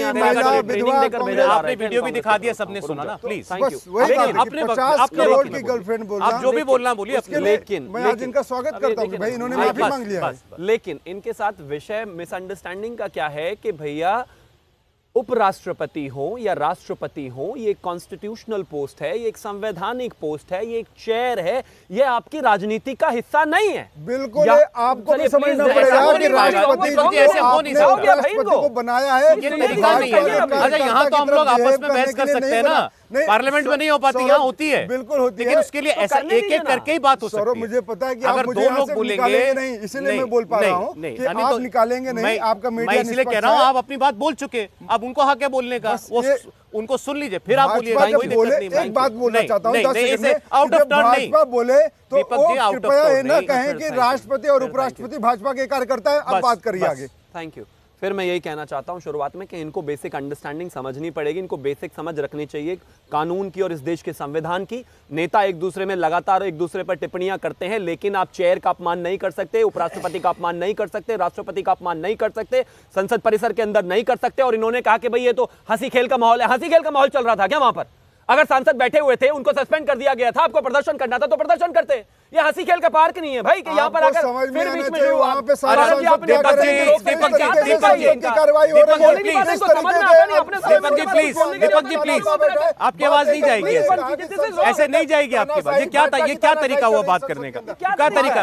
अंदर आपने वीडियो भी दिखा दिया, सबने सुना ना। प्लीज बस वही 50 करोड़ की गर्लफ्रेंड बोलना, आप जो भी बोलना बोलिए। लेकिन मैं आज इनका स्वागत करता हूँ कि भाई इन्होंने माफी मांग लिया। लेकिन इनके साथ विषय मिसअंडरस्टैंडिंग का क्या है कि भैया उपराष्ट्रपति हो या राष्ट्रपति हो, ये कॉन्स्टिट्यूशनल पोस्ट है, ये एक संवैधानिक पोस्ट है, ये एक चेयर है, ये आपकी राजनीति का हिस्सा नहीं है। बिल्कुल, आपको भी समझना पड़ेगा कि राष्ट्रपति ऐसे हो नहीं सकता, राष्ट्रपति को बनाया है। ये तरीका नहीं है। अच्छा, यहाँ तो हम लोग आपस में बहस कर सकते हैं ना, पार्लियामेंट में नहीं हो पाती, यहाँ होती है, बिल्कुल होती है, लेकिन उसके लिए ऐसा एक एक करके ही बात हो सकती है। मुझे पता है कि अगर दो लोग बोलेंगे नहीं, इसलिए मैं बोल पा रहा हूँ कि आप निकालेंगे नहीं, आपका मीडिया। मैं इसलिए कह रहा हूँ, आप अपनी बात बोल चुके, अब उनको हक है बोलने का, वो उनको सुन लीजिए, फिर आप बोलिए। एक बात बोलना चाहता हूँ, आउट ऑफ टर्न नहीं, भाजपा बोले तो कृपया ये ना कहें कि राष्ट्रपति और उपराष्ट्रपति भाजपा के कार्यकर्ता है। अब बात करिए आगे। Thank you. फिर मैं यही कहना चाहता हूं शुरुआत में कि इनको बेसिक अंडरस्टैंडिंग समझनी पड़ेगी, इनको बेसिक समझ रखनी चाहिए कानून की और इस देश के संविधान की। नेता एक दूसरे में लगातार एक दूसरे पर टिप्पणियां करते हैं, लेकिन आप चेयर का अपमान नहीं कर सकते, उपराष्ट्रपति का अपमान नहीं कर सकते, राष्ट्रपति का अपमान नहीं कर सकते, संसद परिसर के अंदर नहीं कर सकते। और इन्होंने कहा कि भाई ये तो हंसी खेल का माहौल है। हंसी खेल का माहौल चल रहा था क्या वहां पर? अगर सांसद बैठे हुए थे, उनको सस्पेंड कर दिया गया था, आपको प्रदर्शन करना था तो प्रदर्शन करते। ये हंसी खेल का पार्क नहीं है भाई कि यहाँ पर आपको आकर समझ में फिर आना बीच में चाहिए, जो वहाँ पे सारे महाराज जी, सांसद आपने क्या कर रहे हैं, दीपक जी, किस तरीके से दीपक संसद की कार्रवाई हो रही है, दीपक जी, किस तरीके प्लीज दीपक जी प्लीज आपकी आवाज नहीं जाएगी ऐसे नहीं जाएगी आपकी बात। ये क्या तरीका हुआ बात करने का, क्या तरीका?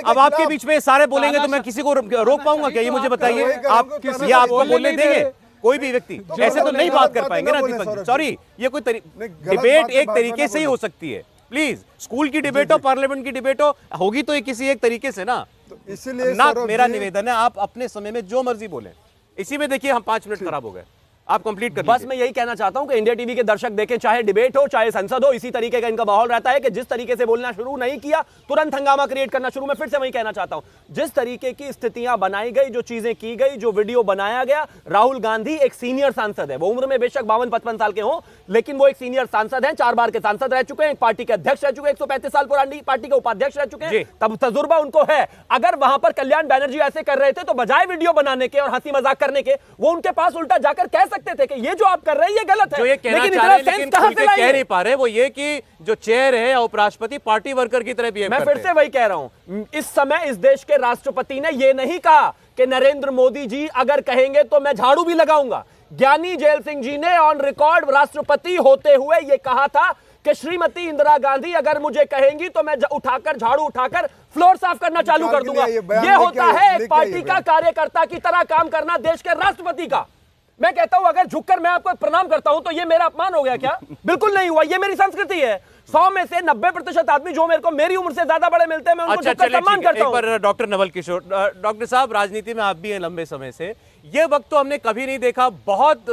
अब आपके बीच में सारे बोलेंगे तो मैं किसी को रोक पाऊंगा क्या? ये मुझे बताइए। आप ये आपको बोलने देंगे कोई भी व्यक्ति? ऐसे तो नहीं बात कर पाएंगे ना दीपक जी। सॉरी, ये कोई डिबेट एक तरीके से ही हो सकती है। प्लीज, स्कूल की डिबेट हो, पार्लियामेंट की डिबेट हो, होगी तो किसी एक तरीके से ना। इसलिए ना मेरा निवेदन है आप अपने समय में जो मर्जी बोलें। इसी में देखिए हम 5 मिनट खराब हो गए। आप कंप्लीट कर बस मैं यही कहना चाहता हूं कि इंडिया टीवी के दर्शक देखें, चाहे डिबेट हो चाहे संसद हो, इसी तरीके का इनका माहौल रहता है कि जिस तरीके से बोलना शुरू नहीं किया तुरंत हंगामा क्रिएट करना शुरू। मैं फिर से वही कहना चाहता हूं, जिस तरीके की स्थितियां बनाई गई, जो चीजें की गई, जो वीडियो बनाया गया। राहुल गांधी एक सीनियर सांसद है, वो उम्र में बेशक 52-55 साल के हों, लेकिन वो एक सीनियर सांसद हैं, 4 बार के सांसद रह चुके हैं, एक पार्टी के अध्यक्ष रह चुके हैं, 135 साल पुरानी पार्टी के उपाध्यक्ष रह चुके हैं, तब तजुर्बा उनको है। अगर वहां पर कल्याण बैनर्जी ऐसे कर रहे थे तो बजाय वीडियो बनाने के और हंसी मजाक करने के, वो उनके पास उल्टा जाकर कह सकते थे कि ये जो आप कर रहे हैं ये गलत है। जो ये कहना चाह रहे हैं लेकिन खुल के कह नहीं पा रहे, वो ये कि जो चेयर है उपराष्ट्रपति पार्टी वर्कर की तरह बिहेव करते हैं। मैं फिर से वही कह रहा हूं, इस समय इस देश के राष्ट्रपति ने ये नहीं कहा कि नरेंद्र मोदी जी अगर कहेंगे तो मैं झाड़ू भी लगाऊंगा। ज्ञानी जैल सिंह जी ने ऑन रिकॉर्ड राष्ट्रपति होते हुए यह कहा था कि श्रीमती इंदिरा गांधी अगर मुझे कहेंगी तो मैं उठाकर झाड़ू उठाकर फ्लोर साफ करना चालू कर दूंगा। ये होता है एक पार्टी का कार्यकर्ता की तरह काम करना देश के राष्ट्रपति का। मैं कहता हूं अगर झुककर मैं आपको प्रणाम करता हूं तो ये मेरा अपमान हो गया क्या? बिल्कुल नहीं हुआ, ये मेरी संस्कृति है। 100 में से 90% आदमी जो मेरे को मेरी उम्र से ज्यादा बड़े मिलते हैं मैं उनको झुककर सम्मान करता हूं। एक बार डॉक्टर नवल किशोर, डॉक्टर साहब राजनीति में आप भी हैं लंबे समय से, ये वक्त तो हमने कभी नहीं देखा, बहुत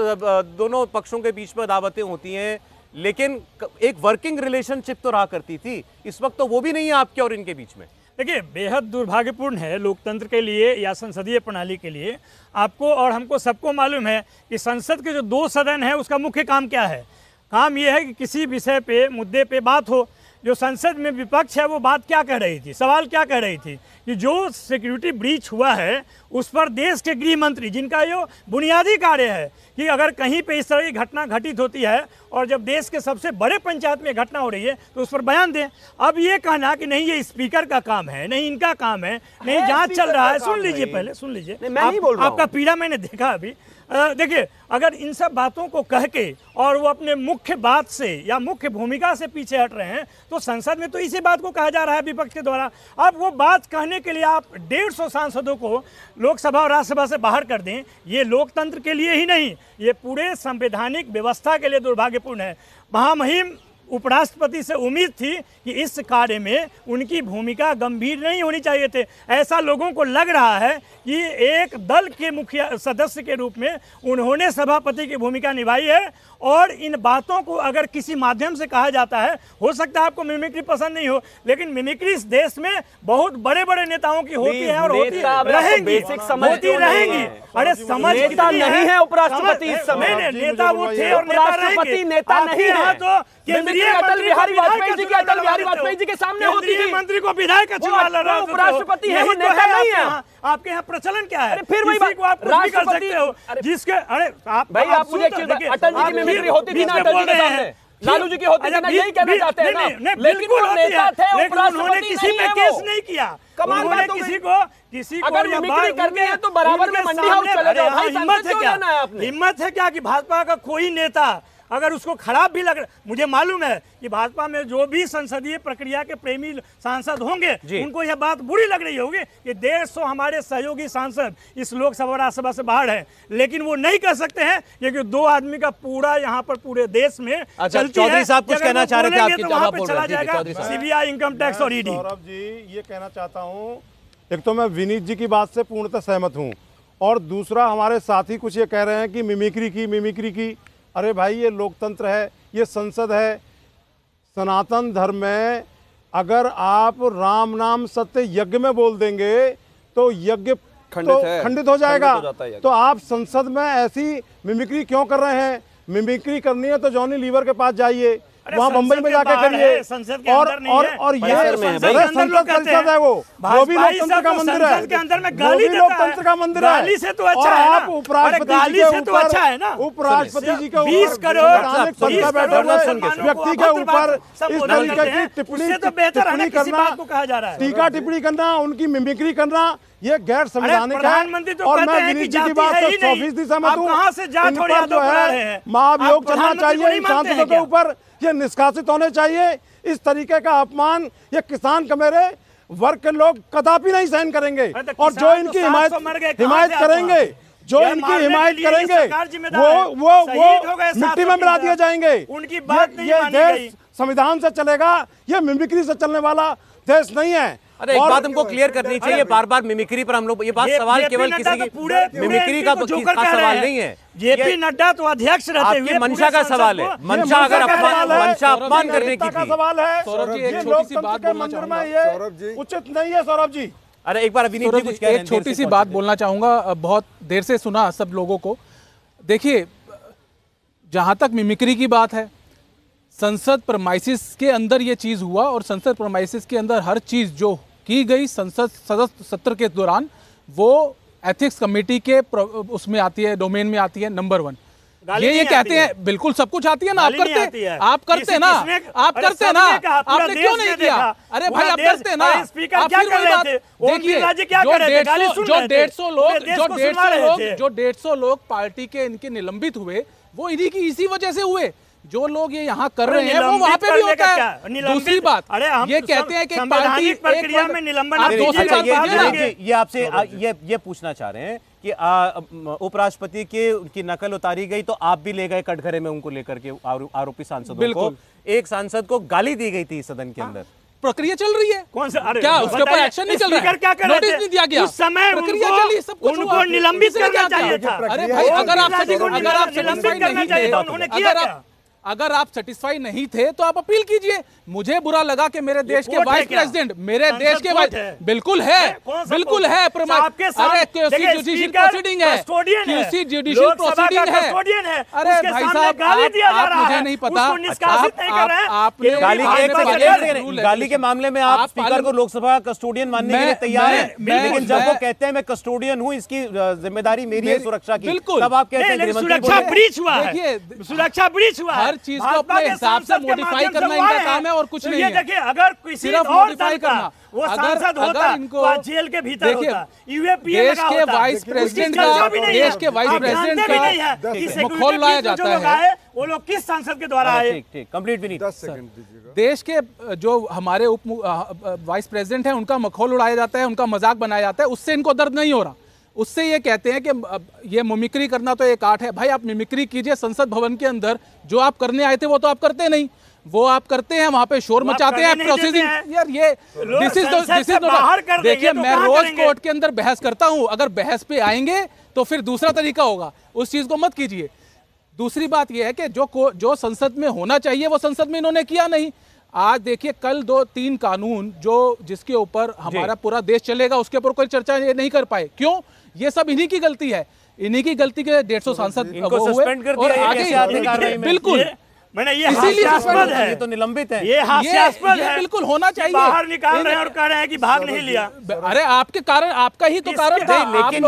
दोनों पक्षों के बीच में दावतें होती हैं, लेकिन एक वर्किंग रिलेशनशिप तो रहा करती थी। इस वक्त तो वो भी नहीं है आपके और इनके बीच में। देखिए, बेहद दुर्भाग्यपूर्ण है लोकतंत्र के लिए या संसदीय प्रणाली के लिए। आपको और हमको सबको मालूम है कि संसद के जो 2 सदन है उसका मुख्य काम क्या है। काम यह है कि किसी विषय पे, मुद्दे पे बात हो। जो संसद में विपक्ष है वो बात क्या कह रही थी, सवाल क्या कह रही थी कि जो सिक्योरिटी ब्रीच हुआ है उस पर देश के गृह मंत्री, जिनका ये बुनियादी कार्य है कि अगर कहीं पे इस तरह की घटना घटित होती है और जब देश के सबसे बड़े पंचायत में घटना हो रही है तो उस पर बयान दें। अब ये कहना कि नहीं ये स्पीकर का काम है, नहीं इनका काम है, नहीं जांच चल रहा है, सुन लीजिए पहले, सुन लीजिए। मैं नहीं बोल रहा हूं। आपका पीड़ा मैंने देखा अभी। देखिए, अगर इन सब बातों को कह के और वो अपने मुख्य बात से या मुख्य भूमिका से पीछे हट रहे हैं तो संसद में तो इसी बात को कहा जा रहा है विपक्ष के द्वारा। अब वो बात कहने के लिए आप 150 सांसदों को लोकसभा और राज्यसभा से बाहर कर दें, ये लोकतंत्र के लिए ही नहीं, ये पूरे संवैधानिक व्यवस्था के लिए दुर्भाग्यपूर्ण है। महामहिम उपराष्ट्रपति से उम्मीद थी कि इस कार्य में उनकी भूमिका गंभीर नहीं होनी चाहिए थे। ऐसा लोगों को लग रहा है कि एक दल के मुखिया सदस्य के रूप में उन्होंने सभापति की भूमिका निभाई है और इन बातों को अगर किसी माध्यम से कहा जाता है, हो सकता है आपको मिमिक्री पसंद नहीं हो, लेकिन मिमिक्री इस देश में बहुत बड़े बड़े नेताओं की होती है और होती रहेंगी, होती रहेंगी। अरे समझ नेता नहीं है उपराष्ट्रपति इस समय, नेता वो थे और उपराष्ट्रपति नेता नहीं है। तो केंद्रीय अटल बिहारी वाजपेयी जी की, अटल बिहारी वाजपेयी जी के सामने होती थी। मंत्री को विधायक का चुनाव लड़ रहा है, उपराष्ट्रपति है, वो नेता नहीं है। आपके यहाँ प्रचलन क्या है? फिर वही बात, आप कुछ भी कर सकते हो जिसके, अरे आप भाई आप मुझे अटल जी की मिमिक्री होती थी ना, अटल जी के सामने, लालू जी की होती थी ना, यही कहना चाहते हैं ना। लेकिन वो नेता थे, उन्होंने किसी पे केस नहीं किया, कमाल बात हो गई। किसी को अगर मिमिक्री करके है तो बराबर में मंडी हाउस चले जाओ भाई। हिम्मत है क्या? हिम्मत है क्या कि भाजपा का कोई नेता अगर उसको खराब भी लग रहा, मुझे मालूम है कि भाजपा में जो भी संसदीय प्रक्रिया के प्रेमी सांसद होंगे उनको यह बात बुरी लग रही होगी कि 150 हमारे सहयोगी सांसद इस लोकसभा राज्यसभा से बाहर हैं, लेकिन वो नहीं कर सकते हैं क्योंकि 2 आदमी का पूरा यहाँ पर पूरे देश में चलती है। चौधरी साहब कुछ कहना चाह रहे थे, आपकी जवाब बोल चला जाएगा सीबीआई, इनकम टैक्स और ईडी। सौरभ जी, ये कहना चाहता हूँ, एक तो मैं विनीत जी की बात से पूर्णतः सहमत हूँ और दूसरा हमारे साथी कुछ ये कह रहे हैं कि मिमिक्री की। अरे भाई, ये लोकतंत्र है, ये संसद है। सनातन धर्म में अगर आप राम नाम सत्य यज्ञ में बोल देंगे तो यज्ञ खंडित हो जाएगा। तो आप संसद में ऐसी मिमिक्री क्यों कर रहे हैं? मिमिक्री करनी है तो जॉनी लीवर के पास जाइए, वहाँ बम्बई में जाके करिए। संसद के और अंदर नहीं और है। और ये संसद संसद है वो भी लोकतंत्र का मंदिर है। संसद के अंदर में गाली देता है। लोकतंत्र का मंदिर है। गाली से तो अच्छा है ना। आप उपराष्ट्रपति गाली से तो अच्छा है ना। उपराष्ट्रपति जी के 20 करोड़ व्यक्ति के ऊपर इस तरीके की टिप्पणी करना, कहा जा रहा है, टीका टिप्पणी करना, उनकी मिमिक्री करना, ये गैर संवैधानिक है। प्रधानमंत्री तो और कहते मैं हैं विनीत कि जी की बात से 100% सहमत हूँ। कहां से जात और यादव जो है महाभियोग चलना चाहिए इन सांसदों के ऊपर, ये निष्कासित होने चाहिए। इस तरीके का अपमान ये किसान कमेरे वर्ग के लोग कदापि नहीं सहन करेंगे। और जो इनकी हिमायत करेंगे, जो इनकी हिमायत करेंगे, वो मिट्टी में मिला दिए जाएंगे। उनकी बात नहीं ये मानी गई। देश संविधान से चलेगा, ये मिमिक्री से चलने वाला देश नहीं है। अरे एक बात हमको क्लियर करनी चाहिए, बार बार मिमिक्री पर हम लोग, ये बात सवाल केवल किसी की मिमिक्री का सवाल नहीं है। जेपी नड्डा तो अध्यक्ष रहते हुए मंशा का सवाल है। मंशा अगर अपमान करने की सवाल है। सौरभ जी, एक छोटी सी बात बोलना चाहूंगा। सौरभ जी, उचित नहीं है सौरभ जी। अरे एक बार विनीत जी कुछ कह रहे हैं, एक छोटी सी बात बोलना चाहूंगा। बहुत देर से सुना सब लोगों को। देखिए, जहां तक मिमिक्री की बात है, संसद प्रमाइसिस के अंदर ये चीज हुआ और संसद प्रमाइसिस के अंदर हर चीज जो की गई संसद सदस्य सत्र के दौरान, वो एथिक्स कमेटी के उसमें आती है, डोमेन में आती है। नंबर 1 ये कहते हैं, बिल्कुल सब कुछ आती है ना। आप करते ना, आप करते ना, आपने क्यों नहीं किया? अरे भाई आप करते ना। आप फिर वही बात देखिए, जो 150 लोग पार्टी के इनके निलंबित हुए, वो इन्हीं की इसी वजह से हुए। जो लोग ये यहाँ कर रहे हैं वो वहाँ पे भी होता है। दूसरी बात, ये कहते हैं कि पार्टी प्रक्रिया में निलंबन, ये आपसे ये पूछना चाह रहे हैं कि उपराष्ट्रपति के उनकी नकल उतारी गई तो आप भी ले गए कटघरे में उनको लेकर के आरोपी सांसदों को। एक सांसद को गाली दी गई थी सदन के अंदर। प्रक्रिया चल रही है। कौन सा? क्या उसके ऊपर एक्शन नहीं चल रहा है? क्या कर रहे थे? नोटिस नहीं दिया गया? उस समय प्रक्रिया चली, सब कुछ हुआ। उनको निलंबित करना चाहिए था। अरे भाई, अगर आप निलंबित करना चाहिए था, उन्होंने किया क्या? अगर आप सेटिस्फाई नहीं थे तो आप अपील कीजिए। मुझे बुरा लगा कि मेरे देश के वाइस प्रेसिडेंट, मेरे देश के वाइस, बिल्कुल है, बिल्कुल है। अरे जुडिशियल प्रोसीडिंग है, जुडिशियल प्रोसीडिंग है। अरे भाई साहब, आप मुझे नहीं पता, आपने गाली के मामले में आप स्पीकर को लोकसभा कस्टोडियन मानने के लिए तैयार हैं, लेकिन जब वो कहते हैं मैं कस्टोडियन हूँ, इसकी जिम्मेदारी मेरी है सुरक्षा की, तब आप कहते हैं सुरक्षा ब्रीच हुआ है, सुरक्षा ब्रीच हुआ है। हर चीज को अपने हिसाब से मॉडिफाई करना इनका काम है और कुछ नहीं है। देखिए, अगर किसी और दल का वो सांसद होता तो आज जेल के भीतर होता। यूएपीए देश के वाइस प्रेसिडेंट का मखौल लाया जाता है। वो लोग किस सांसद के द्वारा आए? ठीक, कंप्लीट भी नहीं। 10 सेकंड दीजिएगा। देश के जो हमारे वाइस प्रेसिडेंट हैं, उनका मखौल उड़ाया जाता है, उनका मजाक बनाया जाता है। उससे इनको दर्द नहीं हो रहा। उससे ये कहते हैं कि ये मिमिक्री करना तो एक आर्ट है। भाई आप मिमिक्री कीजिए संसद भवन के अंदर, जो आप करने आए थे वो तो आप करते नहीं, वो आप करते हैं, वहां पे शोर मचाते हैं, प्रोसीडिंग। यार ये दिस इज देखिए, मैं रोज कोर्ट के अंदर बहस करता हूं। अगर बहस पे आएंगे तो फिर दूसरा तरीका होगा, उस चीज को मत कीजिए। दूसरी बात यह है कि जो संसद में होना चाहिए वो संसद में इन्होंने किया नहीं। आज देखिए, कल 2-3 कानून जो जिसके ऊपर हमारा पूरा देश चलेगा, उसके ऊपर कोई चर्चा ये नहीं कर पाए। क्यों? ये सब इन्हीं की गलती है। इन्हीं की गलती के 150 सांसद इनको सस्पेंड कर दिया आगे। बिल्कुल, मैंने ये हास्यास्पद है, ये तो निलंबित है, ये हास्यास्पद है। बिल्कुल होना चाहिए। बाहर निकाल रहे हैं और कह रहे हैं कि भाग नहीं लिया। अरे आपके कारण, आपका ही तो कारण था। लेकिन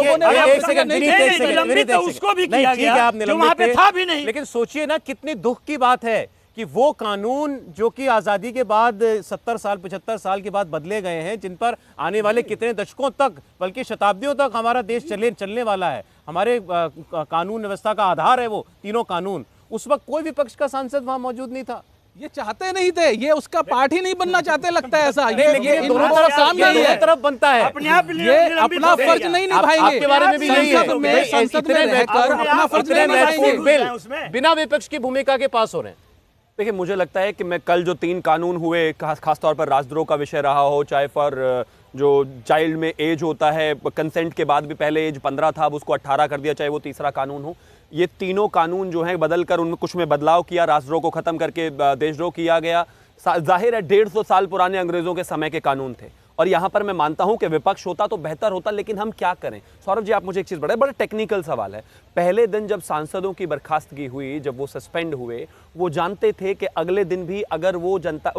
निलंबित तो उसको भी किया गया जो वहां पे था भी नहीं। लेकिन सोचिए ना, कितनी दुख की बात है कि वो कानून जो कि आज़ादी के बाद 70 साल 75 साल के बाद बदले गए हैं, जिन पर आने वाले कितने दशकों तक, बल्कि शताब्दियों तक हमारा देश चलने वाला है, हमारे कानून व्यवस्था का आधार है वो तीनों कानून, उस वक्त कोई विपक्ष का सांसद वहां मौजूद नहीं था। ये चाहते नहीं थे, ये उसका पार्ट ही नहीं बनना चाहते, लगता है ऐसा। ये दोनों तरफ काम नहीं है, तरफ बनता है, ये अपना फर्ज नहीं निभाएंगे। आपके बारे में भी यही है, संसद में रहकर अपना फर्ज नहीं निभाएंगे, बिना विपक्ष की भूमिका के पास हो रहे हैं। देखिए, मुझे लगता है कि मैं कल जो 3 कानून हुए, खासतौर पर राजद्रोह का विषय रहा हो, चाहे फॉर जो चाइल्ड में एज होता है, कंसेंट के बाद भी पहले एज 15 था, अब उसको 18 कर दिया, चाहे वो तीसरा कानून हो, ये तीनों कानून जो हैं बदल कर उनमें कुछ में बदलाव किया, राजद्रोह को खत्म करके देशद्रोह किया गया। जाहिर है 150 साल पुराने अंग्रेजों के समय के कानून थे और यहां पर मैं मानता हूं कि विपक्ष होता तो बेहतर होता, लेकिन हम क्या करें। सौरभ जी, आप मुझे एक चीज बड़ा टेक्निकल सवाल है। पहले दिन जब सांसदों की बर्खास्तगी हुई, जब वो सस्पेंड हुए, वो जानते थे कि अगले दिन भी अगर वो जनता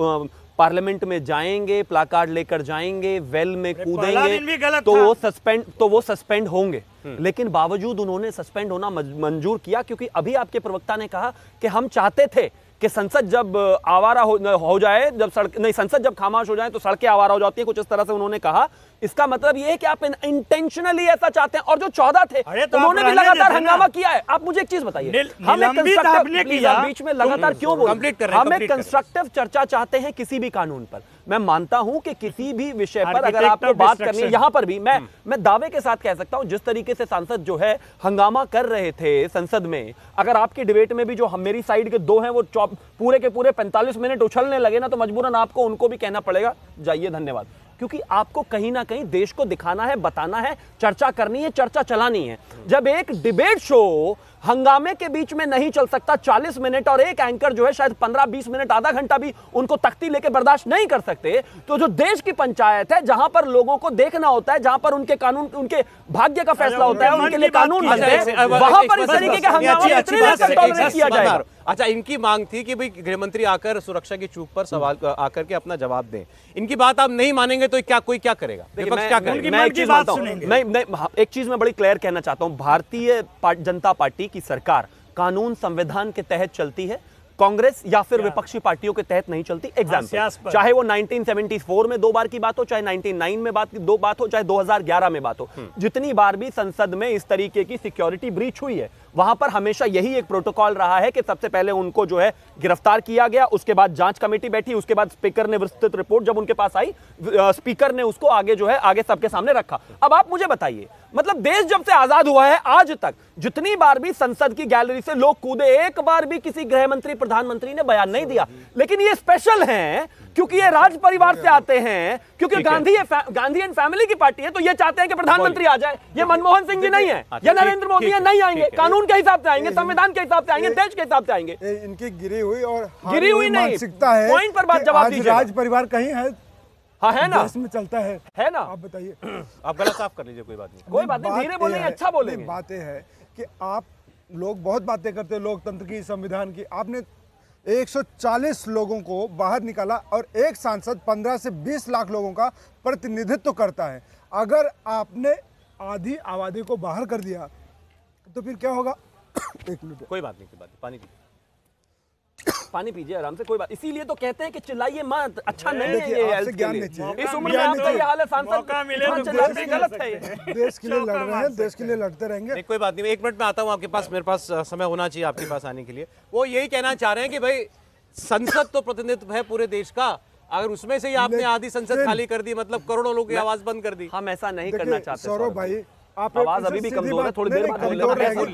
पार्लियामेंट में जाएंगे, प्लाकार्ड लेकर जाएंगे, वेल में कूदेंगे तो वो सस्पेंड होंगे। लेकिन बावजूद उन्होंने सस्पेंड होना मंजूर किया, क्योंकि अभी आपके प्रवक्ता ने कहा कि हम चाहते थे कि संसद जब आवारा हो जाए, संसद जब खामोश हो जाए तो सड़कें आवारा हो जाती है, कुछ इस तरह से उन्होंने कहा। इसका मतलब ये है कि आप इंटेंशनली ऐसा चाहते हैं। और जो 14 थे उन्होंने भी लगातार हंगामा किया है। आप मुझे एक चीज बताइए, बीच में लगातार क्यों बोल रहे हैं? हम एक कंस्ट्रक्टिव चर्चा चाहते हैं किसी भी कानून पर। मैं मानता हूं कि किसी भी विषय पर अगर आपको बात करनी है, यहां पर भी मैं दावे के साथ कह सकता हूं, जिस तरीके से सांसद जो है हंगामा कर रहे थे संसद में, अगर आपकी डिबेट में भी जो मेरी साइड के दो हैं वो पूरे के पूरे 45 मिनट उछलने लगे ना, तो मजबूरन आपको उनको भी कहना पड़ेगा जाइए, धन्यवाद। क्योंकि आपको कहीं ना कहीं देश को दिखाना है, बताना है, चर्चा करनी है, चर्चा चलानी है। जब एक डिबेट शो हंगामे के बीच में नहीं चल सकता 40 मिनट, और एक एंकर जो है शायद 15-20 मिनट, आधा घंटा भी उनको तख्ती लेके बर्दाश्त नहीं कर सकते, तो जो देश की पंचायत है, जहां पर लोगों को देखना होता है, जहां पर उनके कानून, उनके भाग्य का फैसला होता है, उनके लिए कानून बनते हैं, वहां पर इस तरीके के हंगामा किया जाएगा। अच्छा, इनकी मांग थी कि भाई गृहमंत्री आकर सुरक्षा की चूक पर सवाल आकर के अपना जवाब दें। इनकी बात आप नहीं मानेंगे तो कोई क्या करेगा? विपक्ष क्या करेगा? मैं एक चीज मैं बड़ी क्लियर कहना चाहता हूं। भारतीय जनता पार्टी की सरकार कानून संविधान के तहत चलती है, कांग्रेस या फिर विपक्षी पार्टियों के तहत नहीं चलती। एग्जाम्पल, चाहे वो 1974 में 2 बार की बात हो, चाहे 1999 में बात हो, चाहे 2011 में बात हो, जितनी बार भी संसद में इस तरीके की सिक्योरिटी ब्रीच हुई है, वहां पर हमेशा यही एक प्रोटोकॉल रहा है कि सबसे पहले उनको जो है गिरफ्तार किया गया, उसके बाद जांच कमेटी बैठी, उसके बाद स्पीकर ने विस्तृत रिपोर्ट जब उनके पास आई, स्पीकर ने उसको आगे सबके सामने रखा। अब आप मुझे बताइए, मतलब देश जब से आजाद हुआ है आज तक जितनी बार भी संसद की गैलरी से लोग कूदे, एक बार भी किसी गृह मंत्री, प्रधानमंत्री ने बयान नहीं दिया। लेकिन ये स्पेशल हैं क्योंकि ये राज परिवार से आते हैं, क्योंकि गांधी एंड फैमिली की पार्टी है, तो ये चाहते हैं कि प्रधानमंत्री आ जाए। ये मनमोहन सिंह जी नहीं है, ये नरेंद्र मोदी है, नहीं आएंगे, कानून के हिसाब से आएंगे, संविधान के हिसाब से आएंगे, देश के हिसाब से आएंगे। इनकी गिरी हुई और गिरी हुई नहीं, मानसिकता है, पॉइंट पर बात जवाब दीजिए। राज परिवार कहीं है, हाँ है ना, देश में चलता है ना? आप बताइए। आप गलत साफ कर लीजिए, कोई बात नहीं, कोई बात नहीं, धीरे बोलेंगे, अच्छा बोलेंगे। बात यह है कि आप लोग बहुत बातें करते हैं लोकतंत्र की, संविधान की। आपने 140 लोगों को बाहर निकाला और एक सांसद 15 से 20 लाख लोगों का प्रतिनिधित्व करता है। अगर आपने आधी आबादी को बाहर कर दिया तो फिर क्या होगा? एक मिनट, कोई बात नहीं, पानी पीजिए, पानी पीजिए आराम से, कोई बात। इसीलिए तो कहते हैं कि चिल्लाइए मत, अच्छा नहीं है ये हेल्थ के लिए। इस उम्र में आपका ये हाल है, सांसद गलत है। देश के लिए लड़ रहे हैं, देश के लिए लड़ते रहेंगे। कोई बात नहीं, 1 मिनट में आता हूँ आपके पास, मेरे पास समय होना चाहिए आपके पास आने के लिए। वो यही कहना चाह रहे हैं कि भाई संसद तो प्रतिनिधित्व है पूरे देश का, अगर उसमें से ही आपने आधी संसद खाली कर दी, मतलब करोड़ों लोगों की आवाज बंद कर दी। हम ऐसा नहीं करना चाहते सौरभ भाई, आप आवाज अभी भी कमजोर है, थोड़ी देर बाद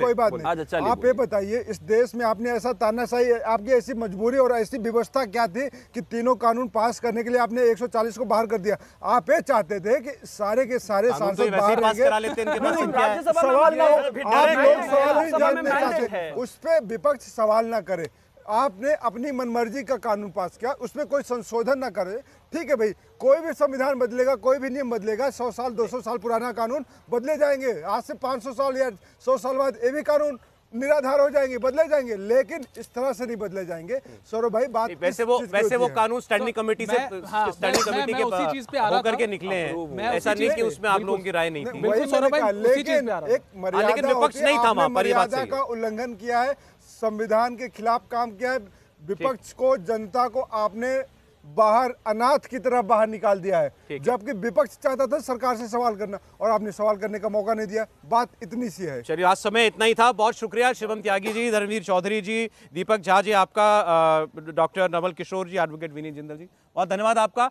कोई बात नहीं। आप ये बताइए, इस देश में आपने ऐसा तानाशाही, आपकी ऐसी मजबूरी और ऐसी व्यवस्था क्या थी कि तीनों कानून पास करने के लिए आपने 140 को बाहर कर दिया? आप ये चाहते थे कि सारे के सारे सांसद बाहर सवाल ना हो, आप लोग सवाल ही जानना चाहते हैं, उस पर विपक्ष सवाल ना करे। आपने अपनी मनमर्जी का कानून पास किया, उसमें कोई संशोधन ना करे। ठीक है भाई, कोई भी संविधान बदलेगा, कोई भी नियम बदलेगा, 100 साल 200 साल पुराना कानून बदले जाएंगे, आज से 500 साल या 100 साल बाद ये भी कानून निराधार हो जाएंगे, बदले जाएंगे, लेकिन इस तरह से नहीं बदले जाएंगे। सौरभ भाई, बात वैसे वो कानून स्टैंडिंग कमेटी से स्टैंडिंग कमेटी के होकर के निकले हैं, ऐसा नहीं कि उसमें आप लोगों की राय नहीं थी। लेकिन एक मर्यादा विपक्ष नहीं था, मर्यादा का उल्लंघन किया है, संविधान के खिलाफ काम किया है, विपक्ष को, जनता को आपने बाहर अनाथ की तरह बाहर निकाल दिया है, जबकि विपक्ष चाहता था सरकार से सवाल करना और आपने सवाल करने का मौका नहीं दिया। बात इतनी सी है। चलिए, आज समय इतना ही था। बहुत शुक्रिया शिवम त्यागी जी, धर्मवीर चौधरी जी, दीपक झा जी, आपका डॉक्टर नवल किशोर जी, एडवोकेट विनीत जिंदल जी, बहुत धन्यवाद आपका।